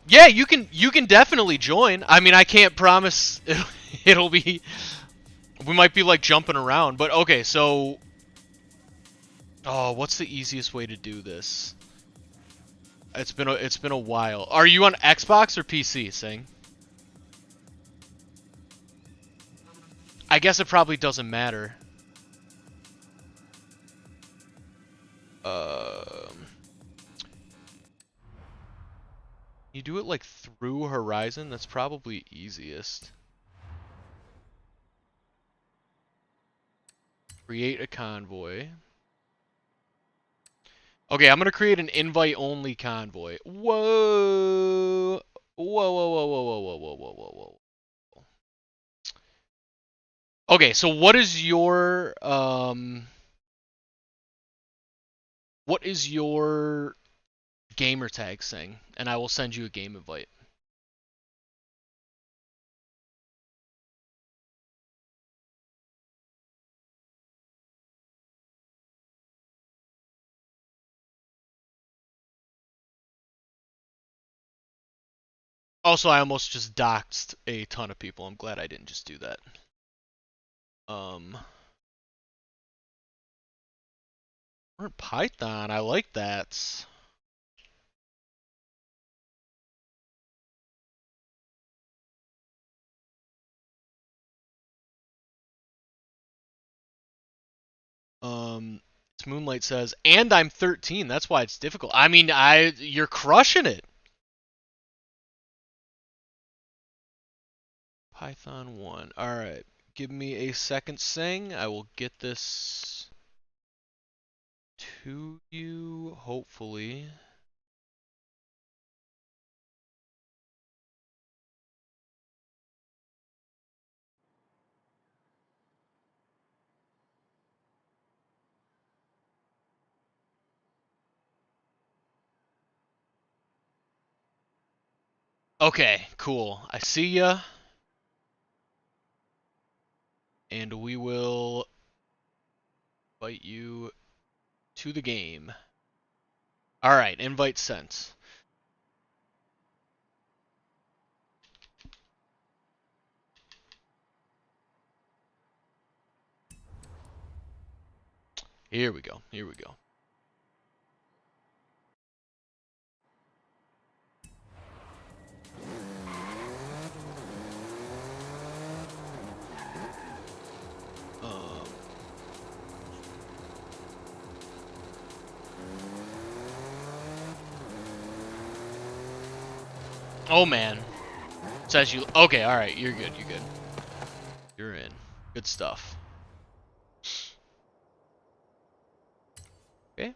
Yeah, you can definitely join. I mean, I can't promise it'll be. We might be like jumping around, but okay. So, what's the easiest way to do this? It's been a while. Are you on Xbox or PC, Sing? I guess it probably doesn't matter. You do it like through Horizon. That's probably easiest. Create a convoy. Okay, I'm gonna create an invite-only convoy. Whoa! Whoa! Okay, so what is your gamer tag thing? And I will send you a game invite. Also, I almost just doxed a ton of people. I'm glad I didn't just do that. We're in Python. I like that. It's Moonlight says, and I'm 13. That's why it's difficult. I mean, you're crushing it. Python 1. All right. Give me a second, Sing. I will get this to you, hopefully. Okay, cool. I see ya. And we will invite you to the game. Alright, invite sent. Here we go. Oh man. Says you. Okay, alright, you're good. You're in. Good stuff. Okay.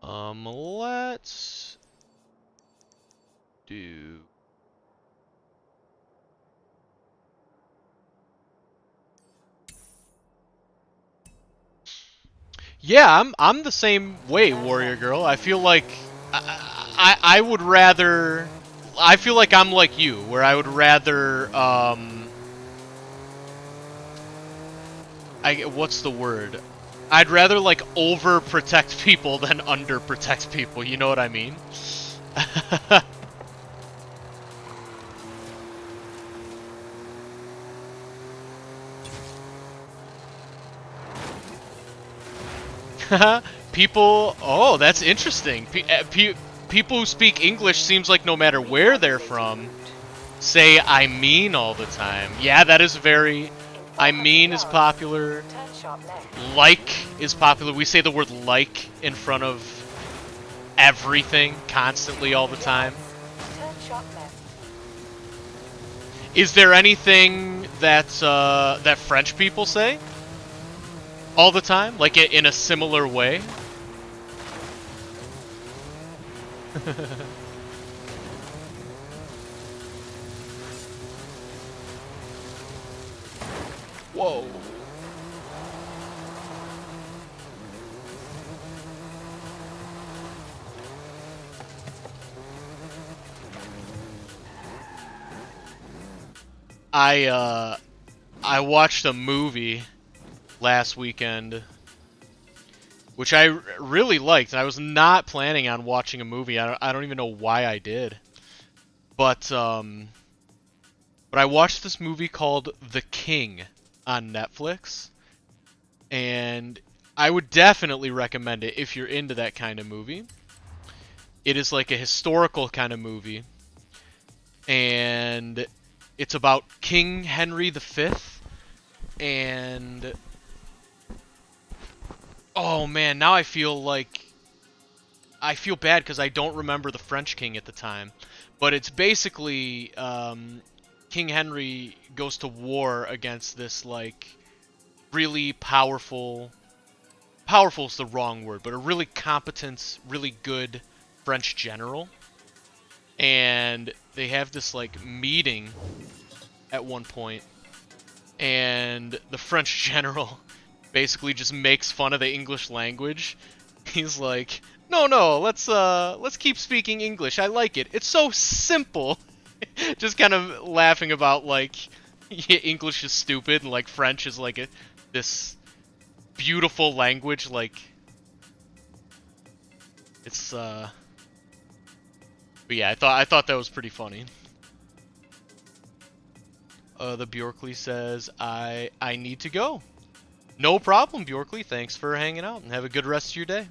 Let's do. Yeah, I'm the same way, Warrior Girl. I feel like I would rather. I feel like I'm like you, where I would rather what's the word? I'd rather, like, overprotect people than underprotect people, you know what I mean? People... Oh, that's interesting. People who speak English seems like no matter where they're from, say I mean all the time. Yeah, that is very... I mean is popular. Turn sharp left. Like is popular. We say the word like in front of everything, constantly, all the time. Turn sharp left. Is there anything that that French people say all the time, like in a similar way? Whoa. I watched a movie last weekend, which I really liked. I was not planning on watching a movie. I don't even know why I did. But I watched this movie called The King on Netflix, and I would definitely recommend it if you're into that kind of movie. It is like a historical kind of movie, and it's about King Henry V, and oh man, now I feel bad because I don't remember the French king at the time, but it's basically King Henry goes to war against this like really powerful is the wrong word, but a really competent, really good French general. And they have this like meeting at one point, and the French general basically just makes fun of the English language. He's like, "No, let's keep speaking English. I like it. It's so simple." Just kind of laughing about like English is stupid and like French is like this beautiful language. Like it's But yeah, I thought that was pretty funny. The Bjorkley says, I need to go. No problem, Bjorkley. Thanks for hanging out, and have a good rest of your day.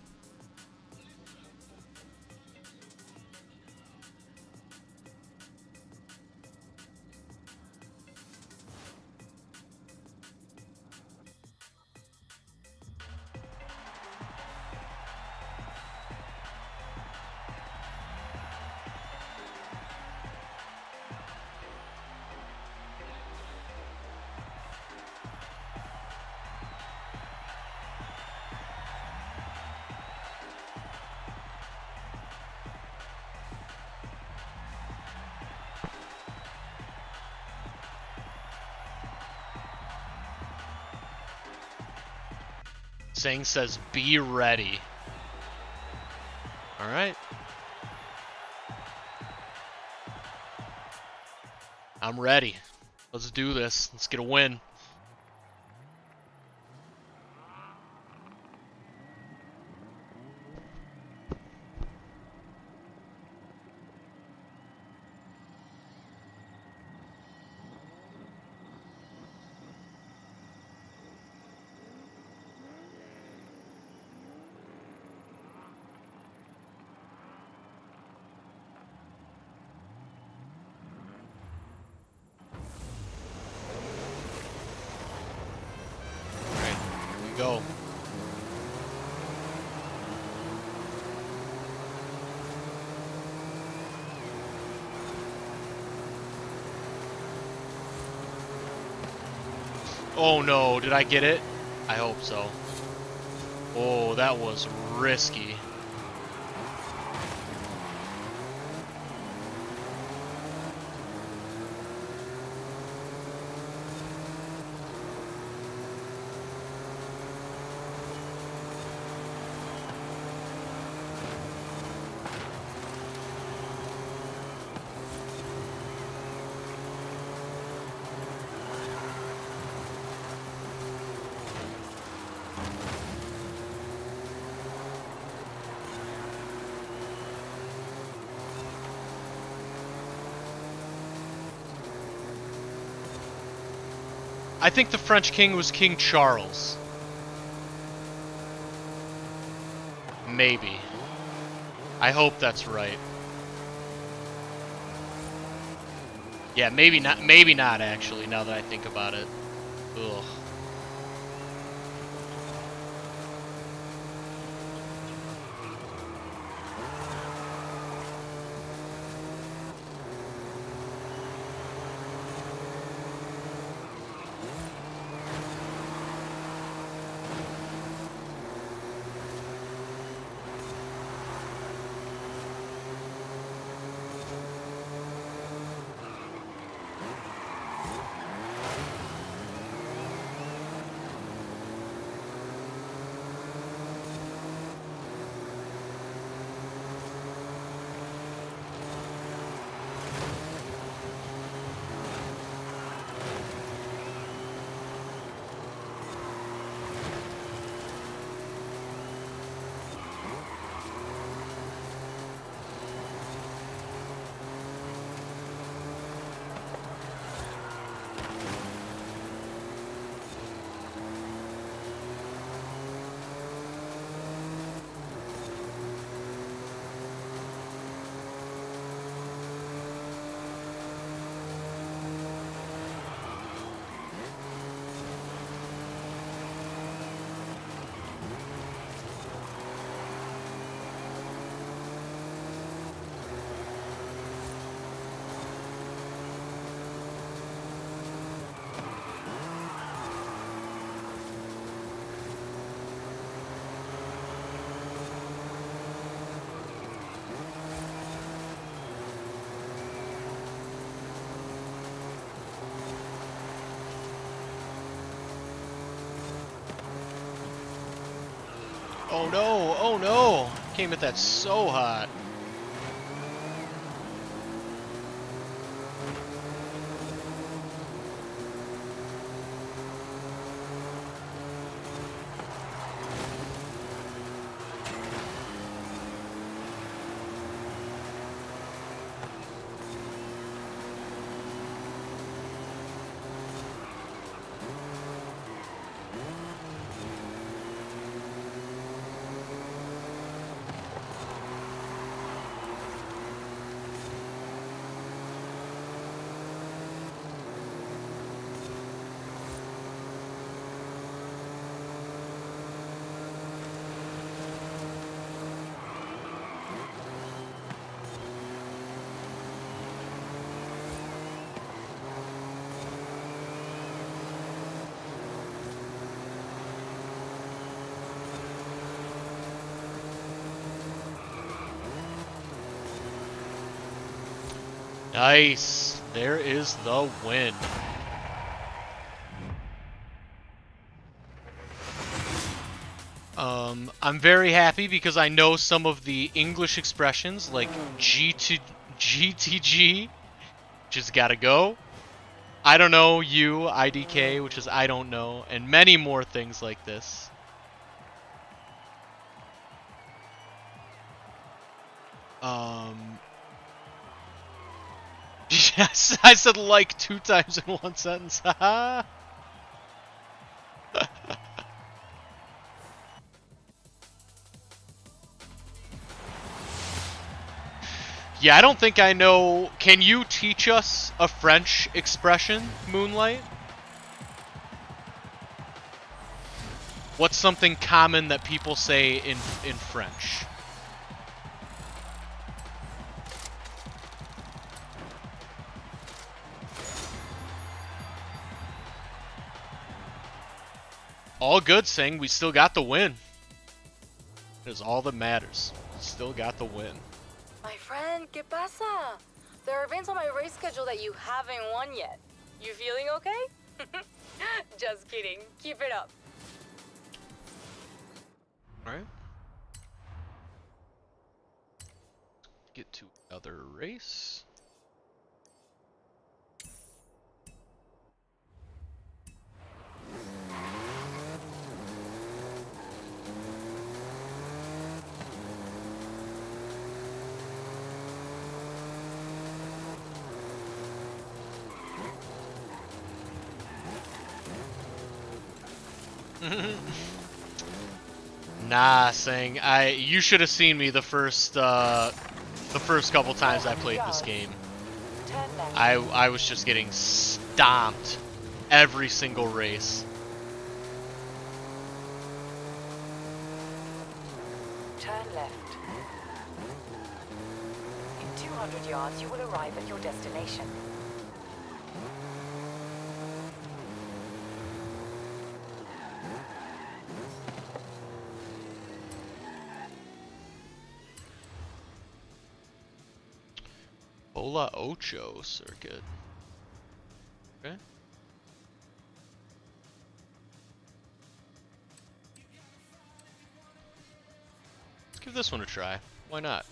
Sang says, be ready. Alright. I'm ready. Let's do this. Let's get a win. Go. Oh no, did I get it? I hope so. Oh, that was risky. I think the French king was King Charles. Maybe. I hope that's right. Yeah, maybe not actually, now that I think about it. Ugh. Oh no, oh no! Came at that so hot. Nice. There is the win. I'm very happy because I know some of the English expressions like GTG, which is gotta go. I don't know, IDK, which is I don't know, and many more things like this. Yes, I said like 2 times in one sentence. Yeah, I don't think I know. Can you teach us a French expression, Moonlight? What's something common that people say in French? All good, saying we still got the win. That is all that matters. Still got the win. My friend, ¿qué pasa? There are events on my race schedule that you haven't won yet. You feeling okay? Just kidding. Keep it up. Alright. Get to another race. Nah, saying you should have seen me the first couple times I played this game. I was just getting stomped every single race. Turn left. In 200 yards, you will arrive at your destination. Chihuahua Circuit. Okay. Let's give this one a try. Why not?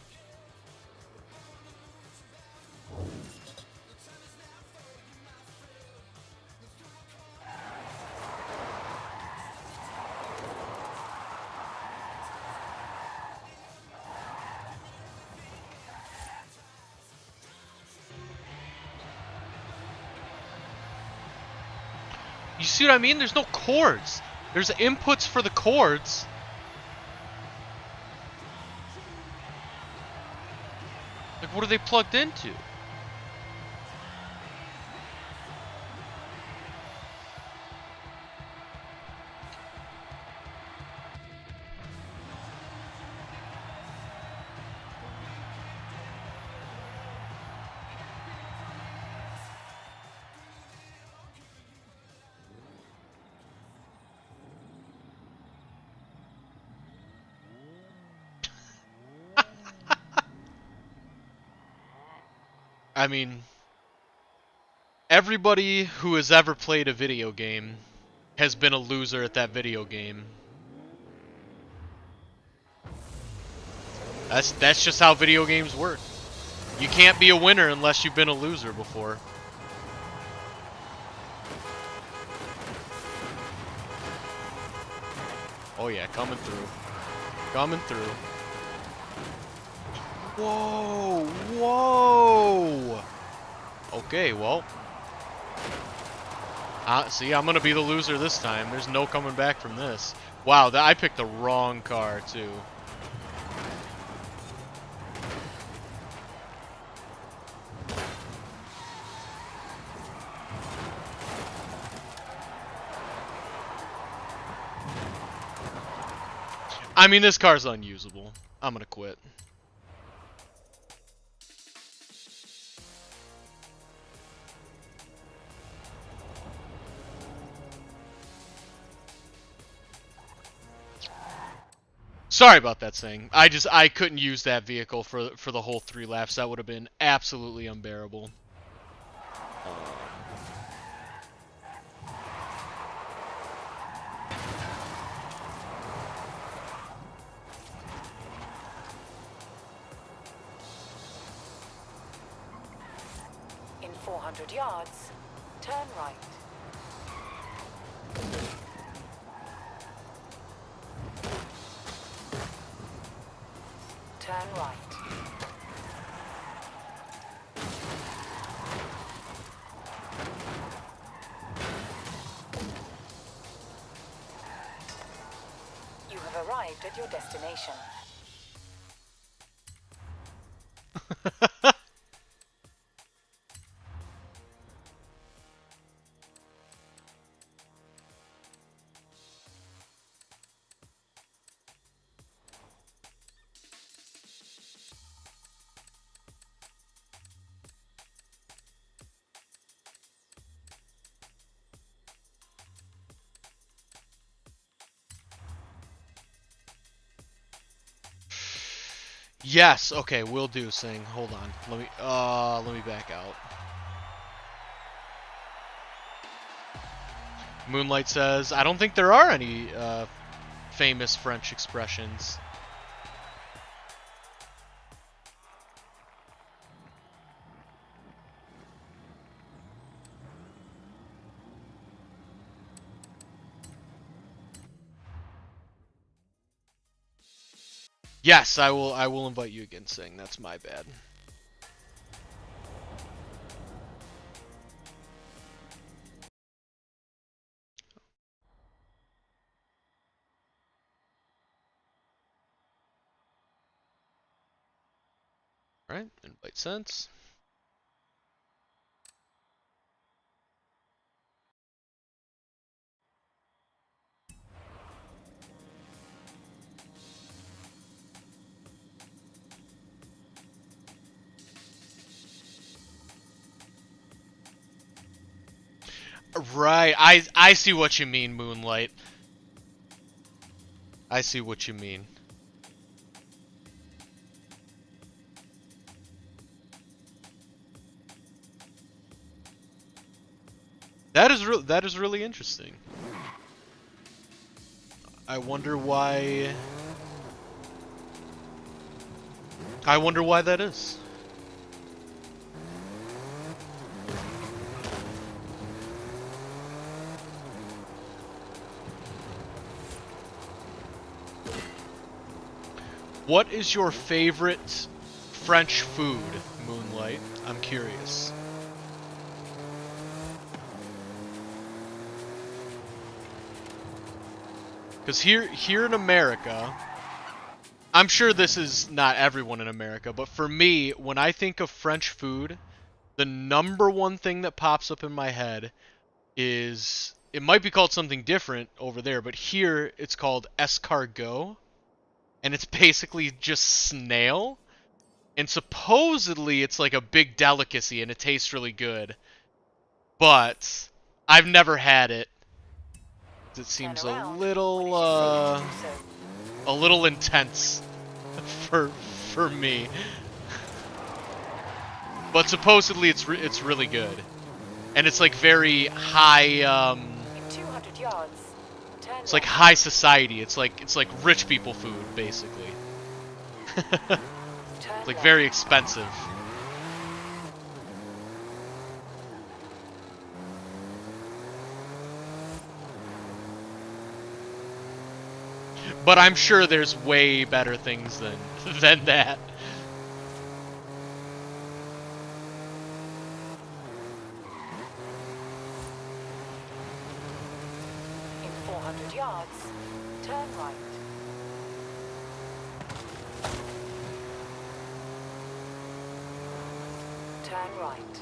You see what I mean? There's no chords. There's inputs for the chords. Like, what are they plugged into? I mean, everybody who has ever played a video game has been a loser at that video game. That's just how video games work. You can't be a winner unless you've been a loser before. Oh yeah, coming through. Coming through. Whoa! Whoa! Okay, well. See, I'm gonna be the loser this time. There's no coming back from this. Wow, I picked the wrong car, too. I mean, this car's unusable. I'm gonna quit. Sorry about that thing. I couldn't use that vehicle for the whole 3 laps. That would have been absolutely unbearable. In 400 yards, turn right. Turn right. You have arrived at your destination. Yes, okay, will do, Sing. Hold on. Let me back out. Moonlight says, I don't think there are any famous French expressions. Yes, I will invite you again, Sing. That's my bad. Alright, invite sense. Right, I see what you mean, Moonlight. I see what you mean. That is really interesting. I wonder why that is. What is your favorite French food, Moonlight? I'm curious. Because here in America, I'm sure this is not everyone in America, but for me, when I think of French food, the number one thing that pops up in my head is, it might be called something different over there, but here it's called escargot, and it's basically just snail, and supposedly it's like a big delicacy and it tastes really good, but I've never had it. It seems a little intense for me. But supposedly it's really good. And it's like very high In 200 yards, turn it's like high society. It's like rich people food basically. It's like very expensive. But I'm sure there's way better things than that. In 400 yards, turn right. Turn right.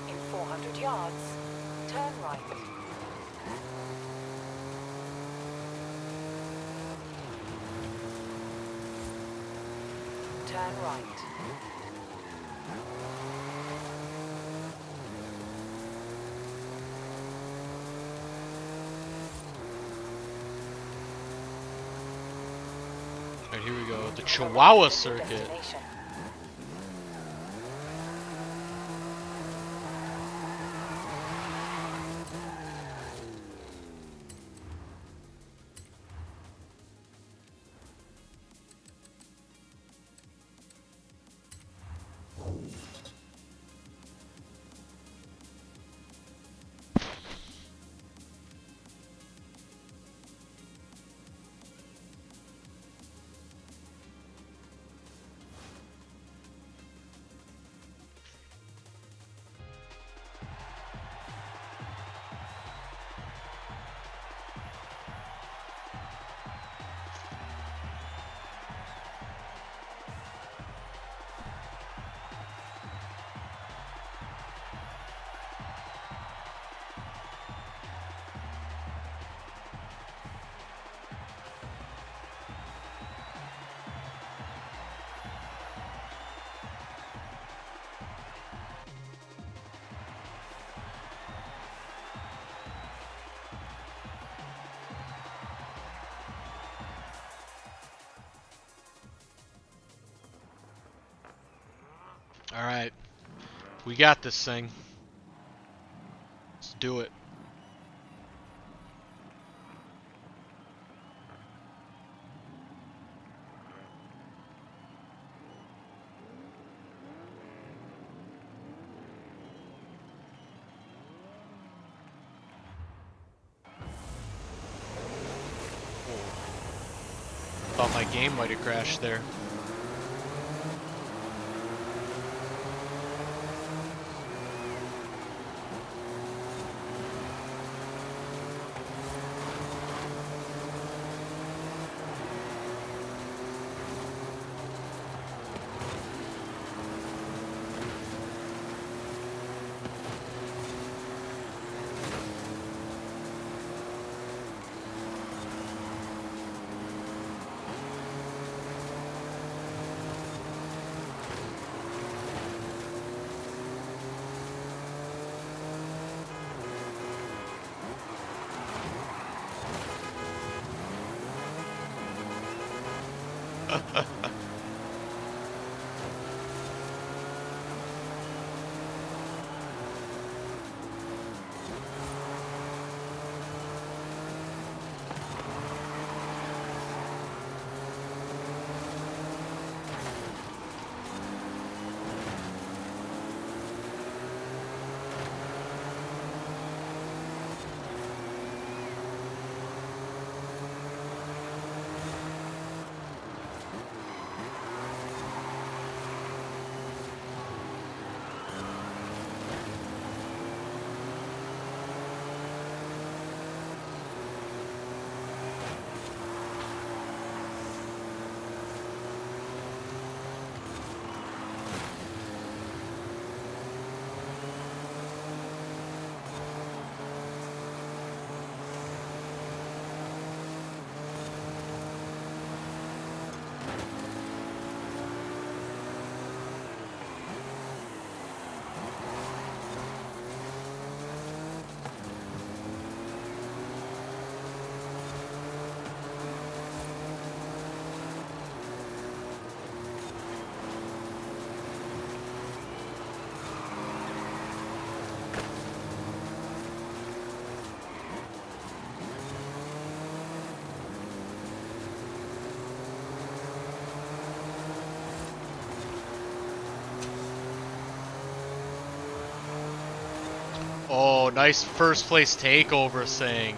In 400 yards, turn right. Turn right. Alright, here we go. The Chihuahua Circuit. Destination. Alright. We got this thing. Let's do it. Thought my game might have crashed there. Oh, nice first place takeover thing.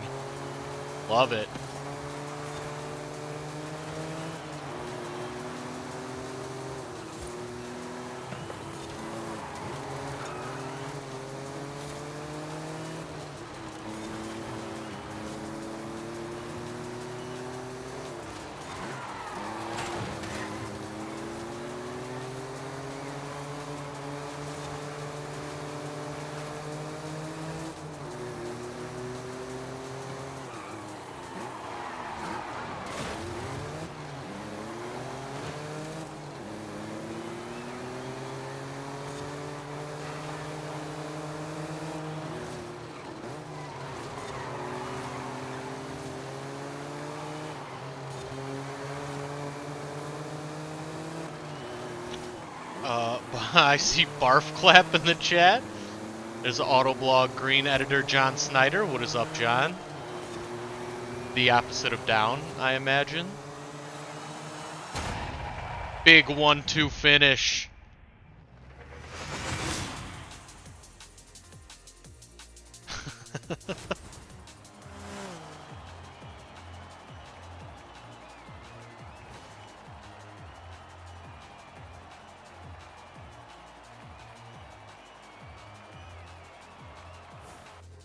Love it. I see Barf Clap in the chat. There's Autoblog Green editor John Snyder. What is up, John? The opposite of down, I imagine. Big 1-2 finish.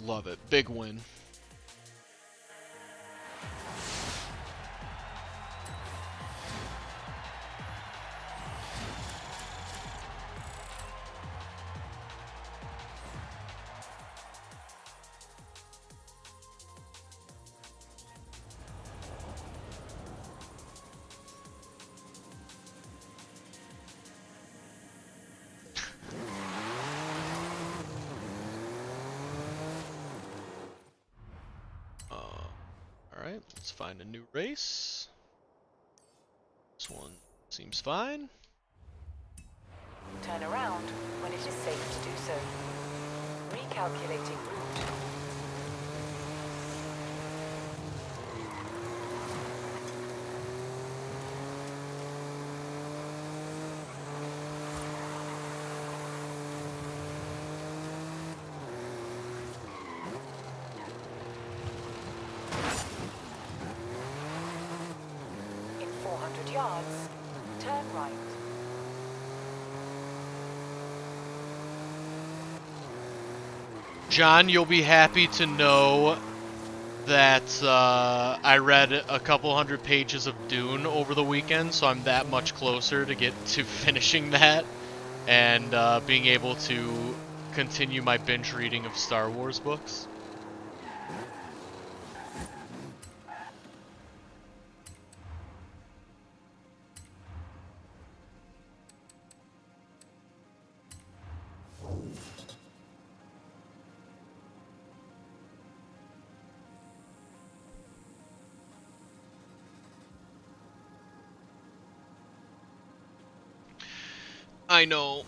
Love it. Big win. Alright, let's find a new race. This one seems fine. Turn around when it is safe to do so. Recalculating route. yards. Turn right. John, you'll be happy to know that I read a couple hundred pages of Dune over the weekend, so I'm that much closer to get to finishing that and being able to continue my binge reading of Star Wars books. I know.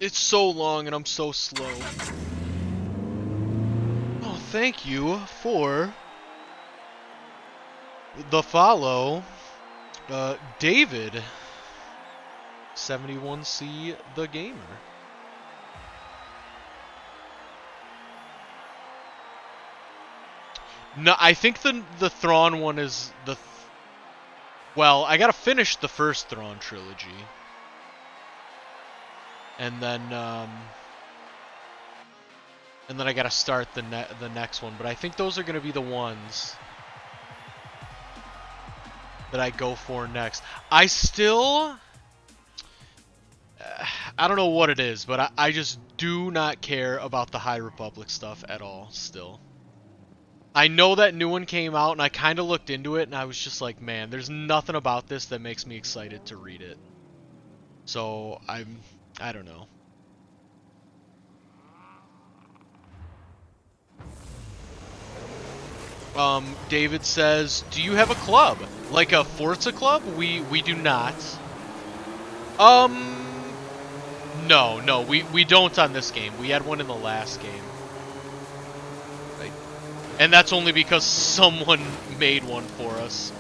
It's so long and I'm so slow. Oh, thank you for the follow. David. 71C the Gamer. No, I think the Thrawn one is the... well, I gotta finish the first Thrawn trilogy. And then I gotta start the next one. But I think those are gonna be the ones that I go for next. I still... I don't know what it is, but I just do not care about the High Republic stuff at all, still. I know that new one came out, and I kind of looked into it, and I was just like, man, there's nothing about this that makes me excited to read it. So, I don't know. David says, do you have a club? Like a Forza club? We do not. No, we don't on this game. We had one in the last game. Right. And that's only because someone made one for us.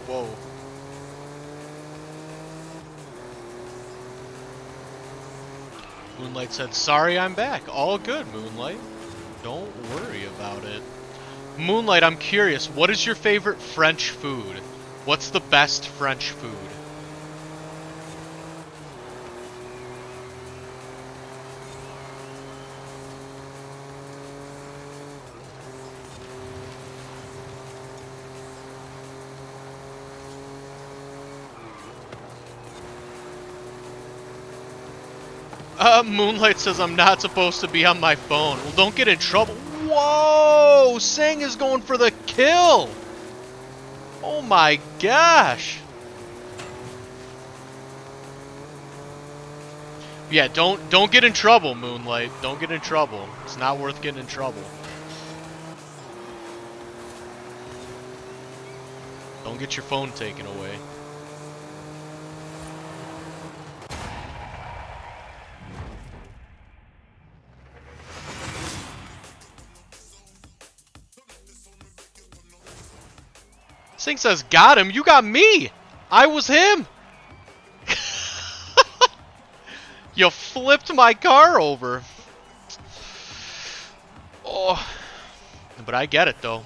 Whoa. Moonlight said, sorry I'm back. All good, Moonlight. Don't worry about it. Moonlight, I'm curious, what is your favorite French food? What's the best French food? Moonlight says I'm not supposed to be on my phone. Well, don't get in trouble. Whoa! Sang is going for the kill! Oh my gosh! Yeah, don't get in trouble, Moonlight. Don't get in trouble. It's not worth getting in trouble. Don't get your phone taken away. Sing says, got him, you got me! I was him! You flipped my car over. Oh. But I get it, though.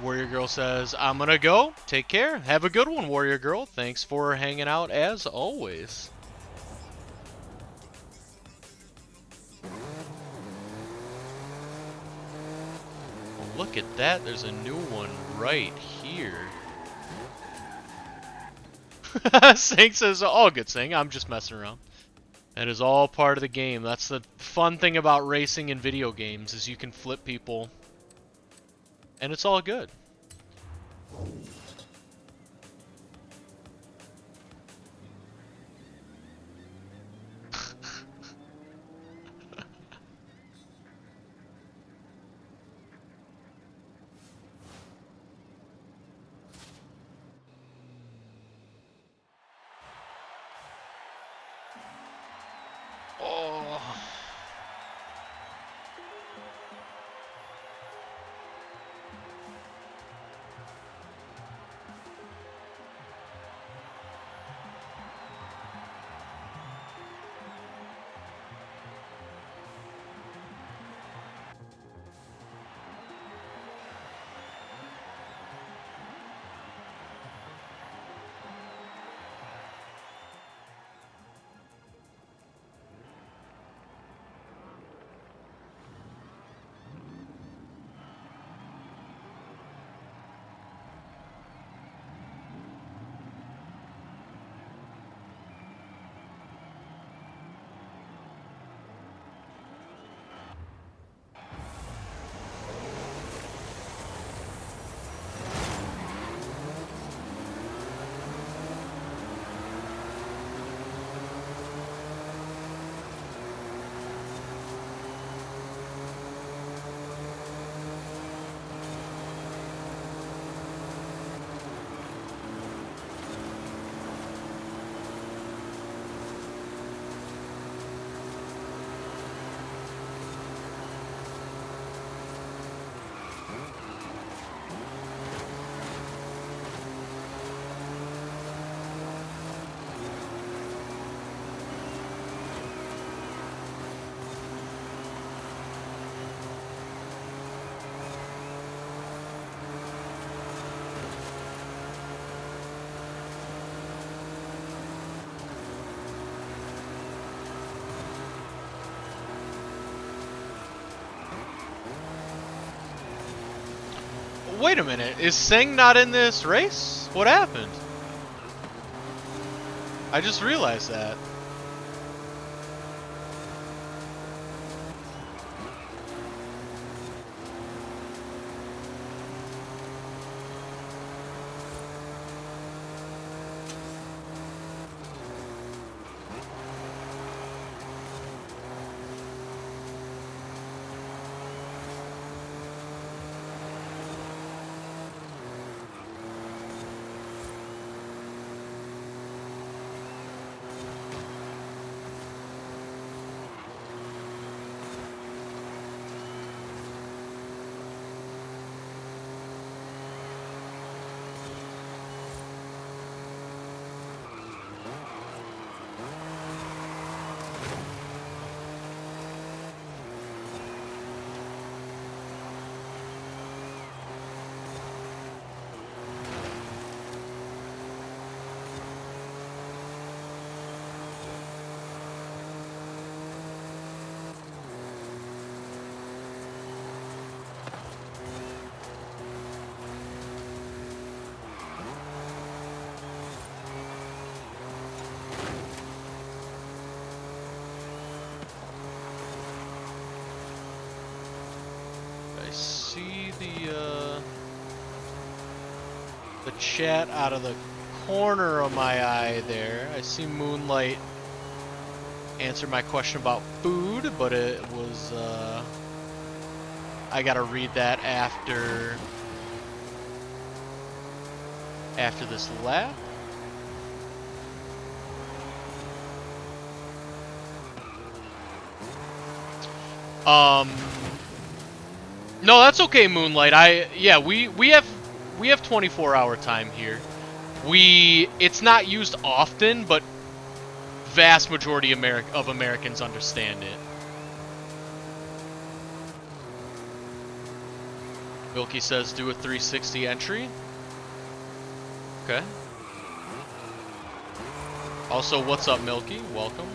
Warrior Girl says, I'm gonna go. Take care. Have a good one, Warrior Girl. Thanks for hanging out as always. Well, look at that. There's a new one right here. Sing says, all good, Sing. I'm just messing around. That is all part of the game. That's the fun thing about racing in video games, is you can flip people. And it's all good. Oh. Wait a minute, is Sing not in this race? What happened? I just realized that. see the chat out of the corner of my eye there. I see Moonlight answer my question about food, but it was I gotta read that after this lap. No, that's okay, Moonlight. We have 24-hour time here. It's not used often, but vast majority of Americans understand it. Milky says do a 360 entry. Okay. Also, what's up, Milky? Welcome.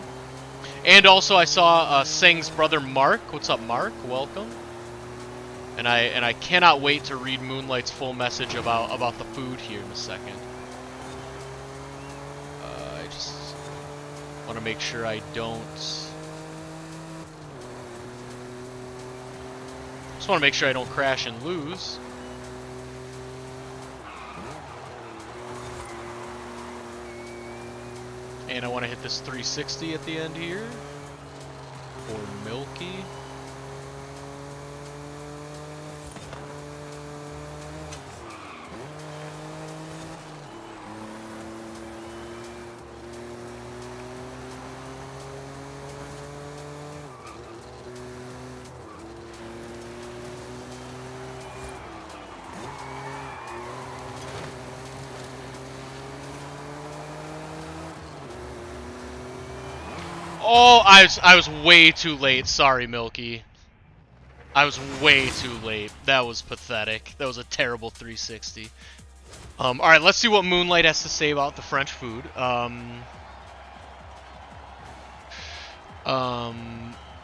And also, I saw Sing's brother Mark. What's up, Mark? Welcome. And I cannot wait to read Moonlight's full message about the food here in a second. I just want to make sure I don't. Just want to make sure I don't crash and lose. And I want to hit this 360 at the end here for Milky. Oh, I was way too late. Sorry, Milky. I was way too late. That was pathetic. That was a terrible 360. All right, let's see what Moonlight has to say about the French food. I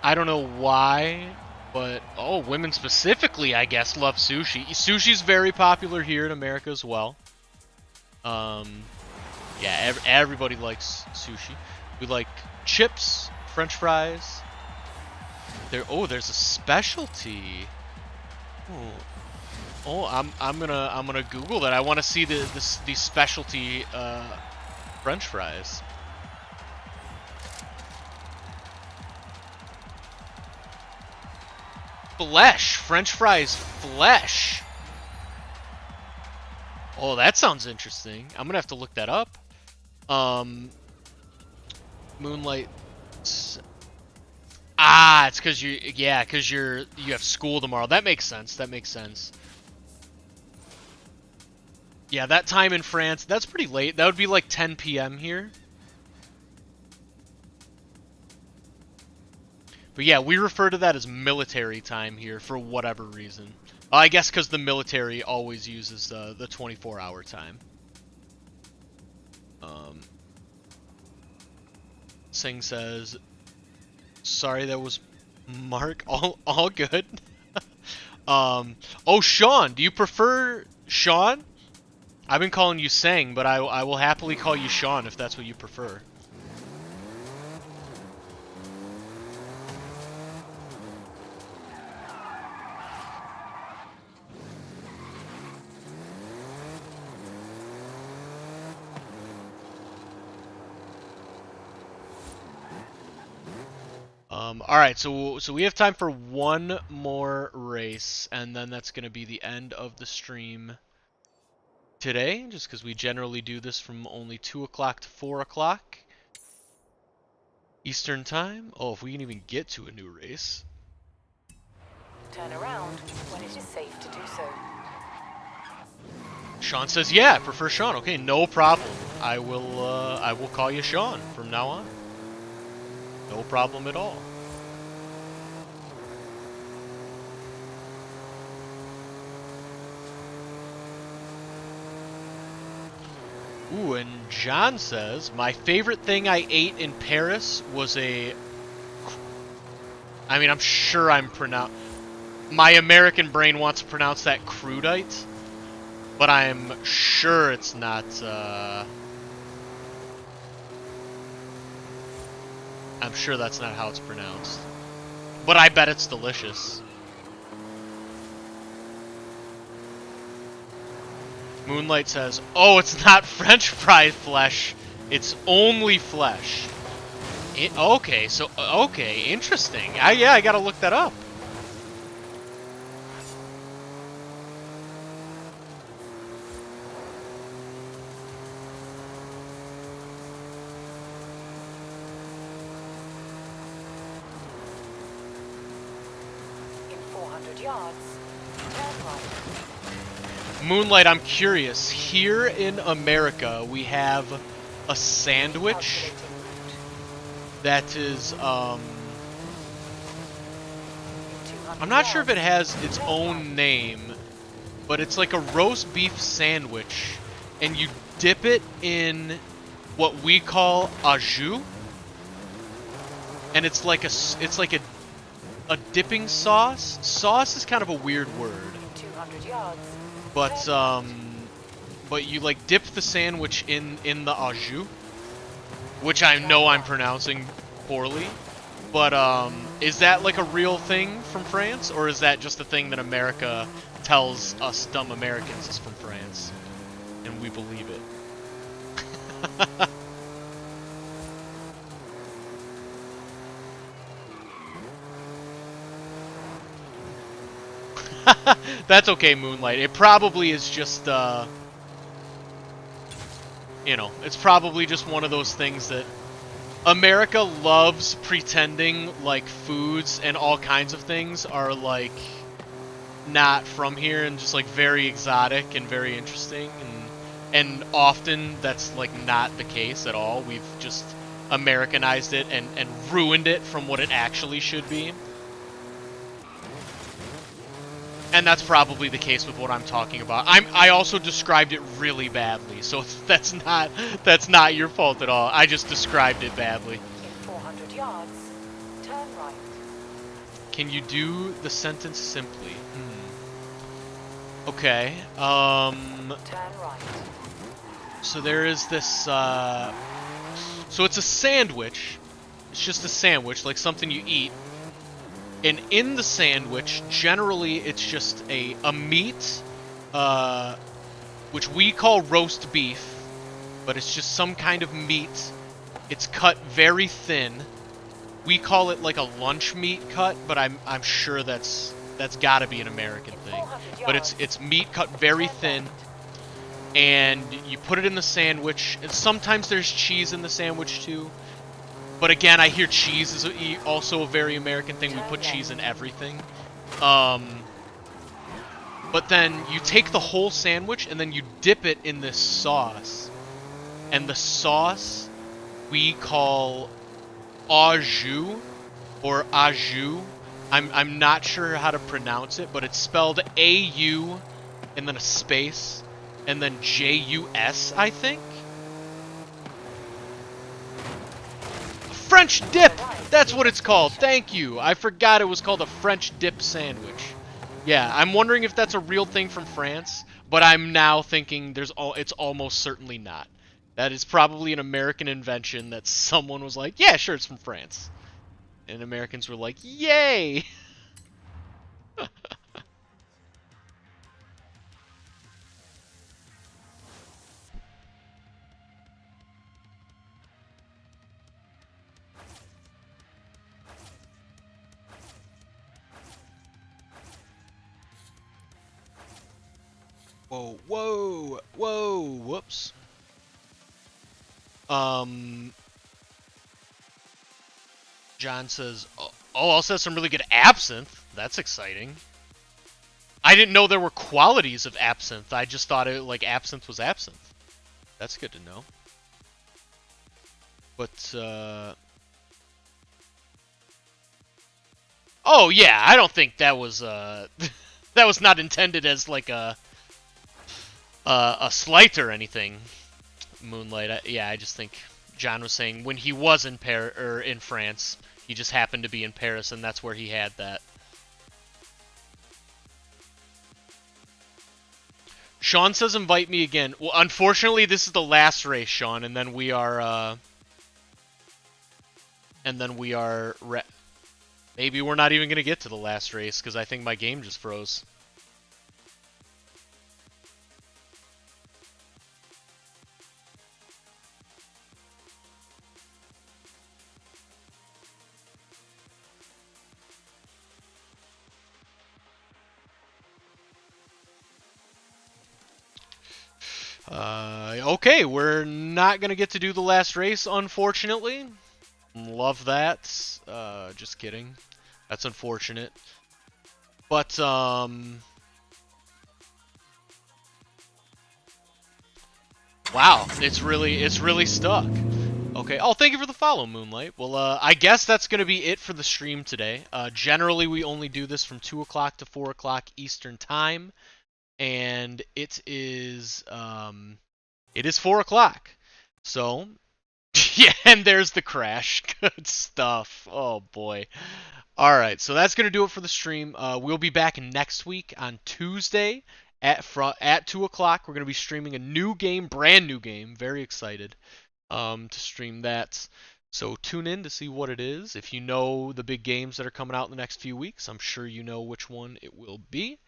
don't know why, but women specifically, I guess, love sushi. Sushi's very popular here in America as well. Yeah, everybody likes sushi. We like chips, French fries. There's a specialty. I'm gonna Google that. I want to see these specialty French fries. Flesh, French fries, flesh. Oh, that sounds interesting. I'm gonna have to look that up. Moonlight. It's because you have school tomorrow. That makes sense. That makes sense. Yeah, that time in France, that's pretty late. That would be like 10 p.m. here. But yeah, we refer to that as military time here for whatever reason. I guess because the military always uses the 24-hour time. Singh says, sorry, that was Mark. All good. Oh, Sean, do you prefer Sean? I've been calling you Singh, but I will happily call you Sean if that's what you prefer. All right, so we have time for one more race, and then that's going to be the end of the stream today, just because we generally do this from only 2 o'clock to 4 o'clock Eastern time. Oh, if we can even get to a new race. Turn around when it is safe to do so. Sean says, yeah, I prefer Sean. Okay, no problem. I will call you Sean from now on. No problem at all. Ooh, and John says, my favorite thing I ate in Paris was I'm sure my American brain wants to pronounce that crudite, but I'm sure it's not, I'm sure that's not how it's pronounced. But I bet it's delicious. Moonlight says, "Oh, it's not French fry flesh. It's only flesh." Okay, so okay, interesting. Yeah, I gotta look that up. In 400 yards, turn right. Moonlight, I'm curious. Here in America, we have a sandwich that is, I'm not sure if it has its own name, but it's like a roast beef sandwich, and you dip it in what we call au jus, and it's like a dipping sauce. Sauce is kind of a weird word. 200 yards. But you like dip the sandwich in the au jus, which I know I'm pronouncing poorly. But is that like a real thing from France, or is that just a thing that America tells us dumb Americans is from France, and we believe it? That's okay, Moonlight. It probably is just, you know, it's probably just one of those things that America loves pretending like foods and all kinds of things are, like, not from here and just, like, very exotic and very interesting. And often that's, like, not the case at all. We've just Americanized it and ruined it from what it actually should be. And that's probably the case with what I'm talking about. I also described it really badly, so that's not your fault at all. I just described it badly. In 400 yards, turn right. Can you do the sentence simply? Okay. Turn right. So there is this. So it's a sandwich. It's just a sandwich, like something you eat. And in the sandwich, generally, it's just a meat, which we call roast beef, but it's just some kind of meat. It's cut very thin. We call it like a lunch meat cut, but I'm sure that's got to be an American thing. But it's meat cut very thin, and you put it in the sandwich. And sometimes there's cheese in the sandwich too. But again, I hear cheese is also a very American thing. We put cheese in everything. But then you take the whole sandwich and then you dip it in this sauce. And the sauce we call au jus or au jus. I'm not sure how to pronounce it, but it's spelled A-U and then a space and then J-U-S, I think. French dip! That's what it's called. Thank you. I forgot it was called a French dip sandwich. Yeah, I'm wondering if that's a real thing from France, but I'm now thinking it's almost certainly not. That is probably an American invention that someone was like, yeah, sure, it's from France. And Americans were like, yay! Whoa, whoa, whoa, whoops. John says, oh, also has some really good absinthe. That's exciting. I didn't know there were qualities of absinthe. I just thought like absinthe was absinthe. That's good to know. But, oh, yeah, I don't think that was, that was not intended as, like, a slight or anything, Moonlight. Yeah, I just think John was saying when he was in in France, he just happened to be in Paris, and that's where he had that. Sean says invite me again. Well, unfortunately, this is the last race, Sean, and then we are, maybe we're not even going to get to the last race, because I think my game just froze. Okay, we're not gonna get to do the last race, unfortunately. Love that. Just kidding. That's unfortunate. But, wow, it's really stuck. Okay. Oh, thank you for the follow, Moonlight. Well, I guess that's gonna be it for the stream today. Generally, we only do this from 2 o'clock to 4 o'clock Eastern Time, and it is 4 o'clock. So, yeah, and there's the crash. Good stuff. Oh boy. All right, so that's gonna do it for the stream. We'll be back next week on Tuesday at 2 o'clock. We're gonna be streaming a new game, brand new game. Very excited to stream that. So tune in to see what it is. If you know the big games that are coming out in the next few weeks, I'm sure you know which one it will be.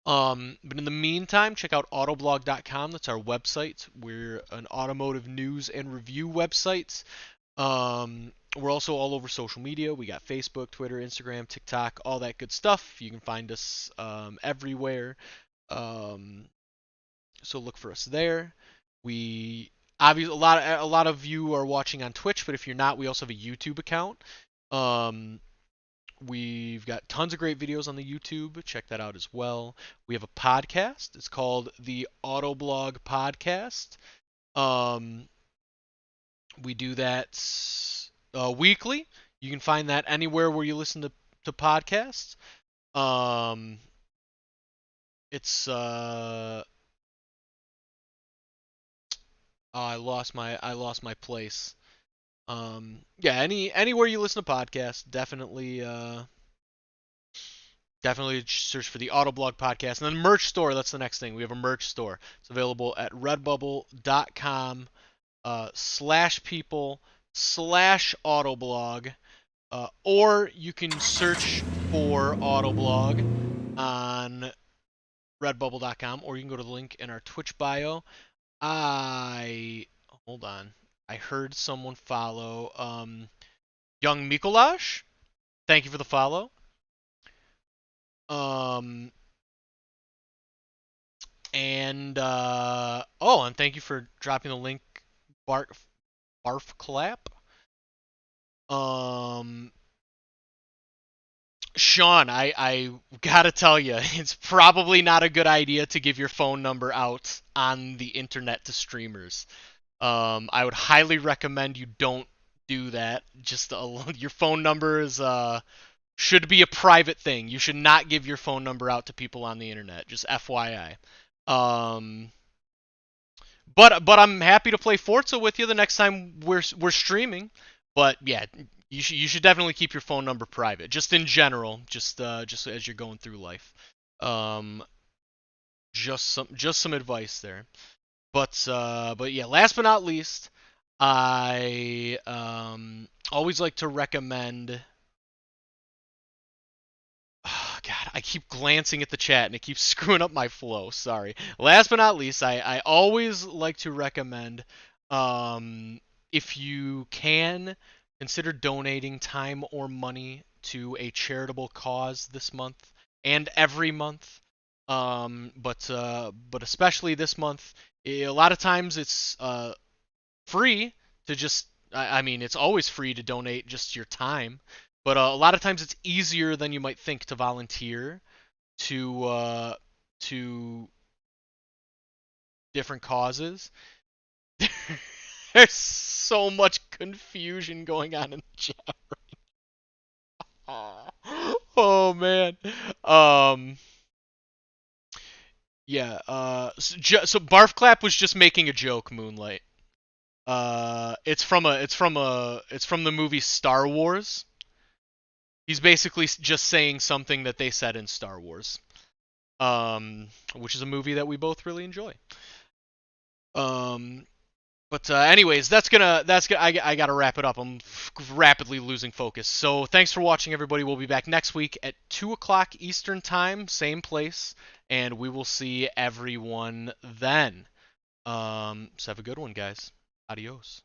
But in the meantime, check out Autoblog.com. That's our website. We're an automotive news and review website. We're also all over social media. We got Facebook, Twitter, Instagram, TikTok, all that good stuff. You can find us everywhere. So look for us there. We obviously a lot of you are watching on Twitch, but if you're not, we also have a YouTube account. We've got tons of great videos on the YouTube. Check that out as well. We have a podcast. It's called the Autoblog Podcast. We do that weekly. You can find that anywhere where you listen to podcasts. It's I lost my place. Yeah, anywhere you listen to podcasts, definitely search for the Autoblog Podcast. And then merch store, that's the next thing. We have a merch store. It's available at redbubble.com /people/Autoblog. Or you can search for Autoblog on redbubble.com, or you can go to the link in our Twitch bio. Hold on. I heard someone follow Young Mikolash. Thank you for the follow. And thank you for dropping the link, Barf Clap. Sean, I gotta tell you, it's probably not a good idea to give your phone number out on the internet to streamers. I would highly recommend you don't do that. Just your phone number is should be a private thing. You should not give your phone number out to people on the internet. Just FYI. But I'm happy to play Forza with you the next time we're streaming. But yeah, you should definitely keep your phone number private. Just in general, just as you're going through life. Just some advice there. But yeah, last but not least, I always like to recommend. Oh, God, I keep glancing at the chat and it keeps screwing up my flow. Sorry. Last but not least, I always like to recommend, if you can, consider donating time or money to a charitable cause this month and every month. But especially this month, a lot of times it's free to just. I mean, it's always free to donate just your time. But a lot of times it's easier than you might think to volunteer to different causes. There's so much confusion going on in the chat right now. Oh man. Yeah. So Barf Clap was just making a joke, Moonlight. It's from the movie Star Wars. He's basically just saying something that they said in Star Wars, which is a movie that we both really enjoy. But anyways, that's gonna. I gotta wrap it up. I'm rapidly losing focus. So thanks for watching, everybody. We'll be back next week at 2 o'clock Eastern Time, same place, and we will see everyone then. So have a good one, guys. Adios.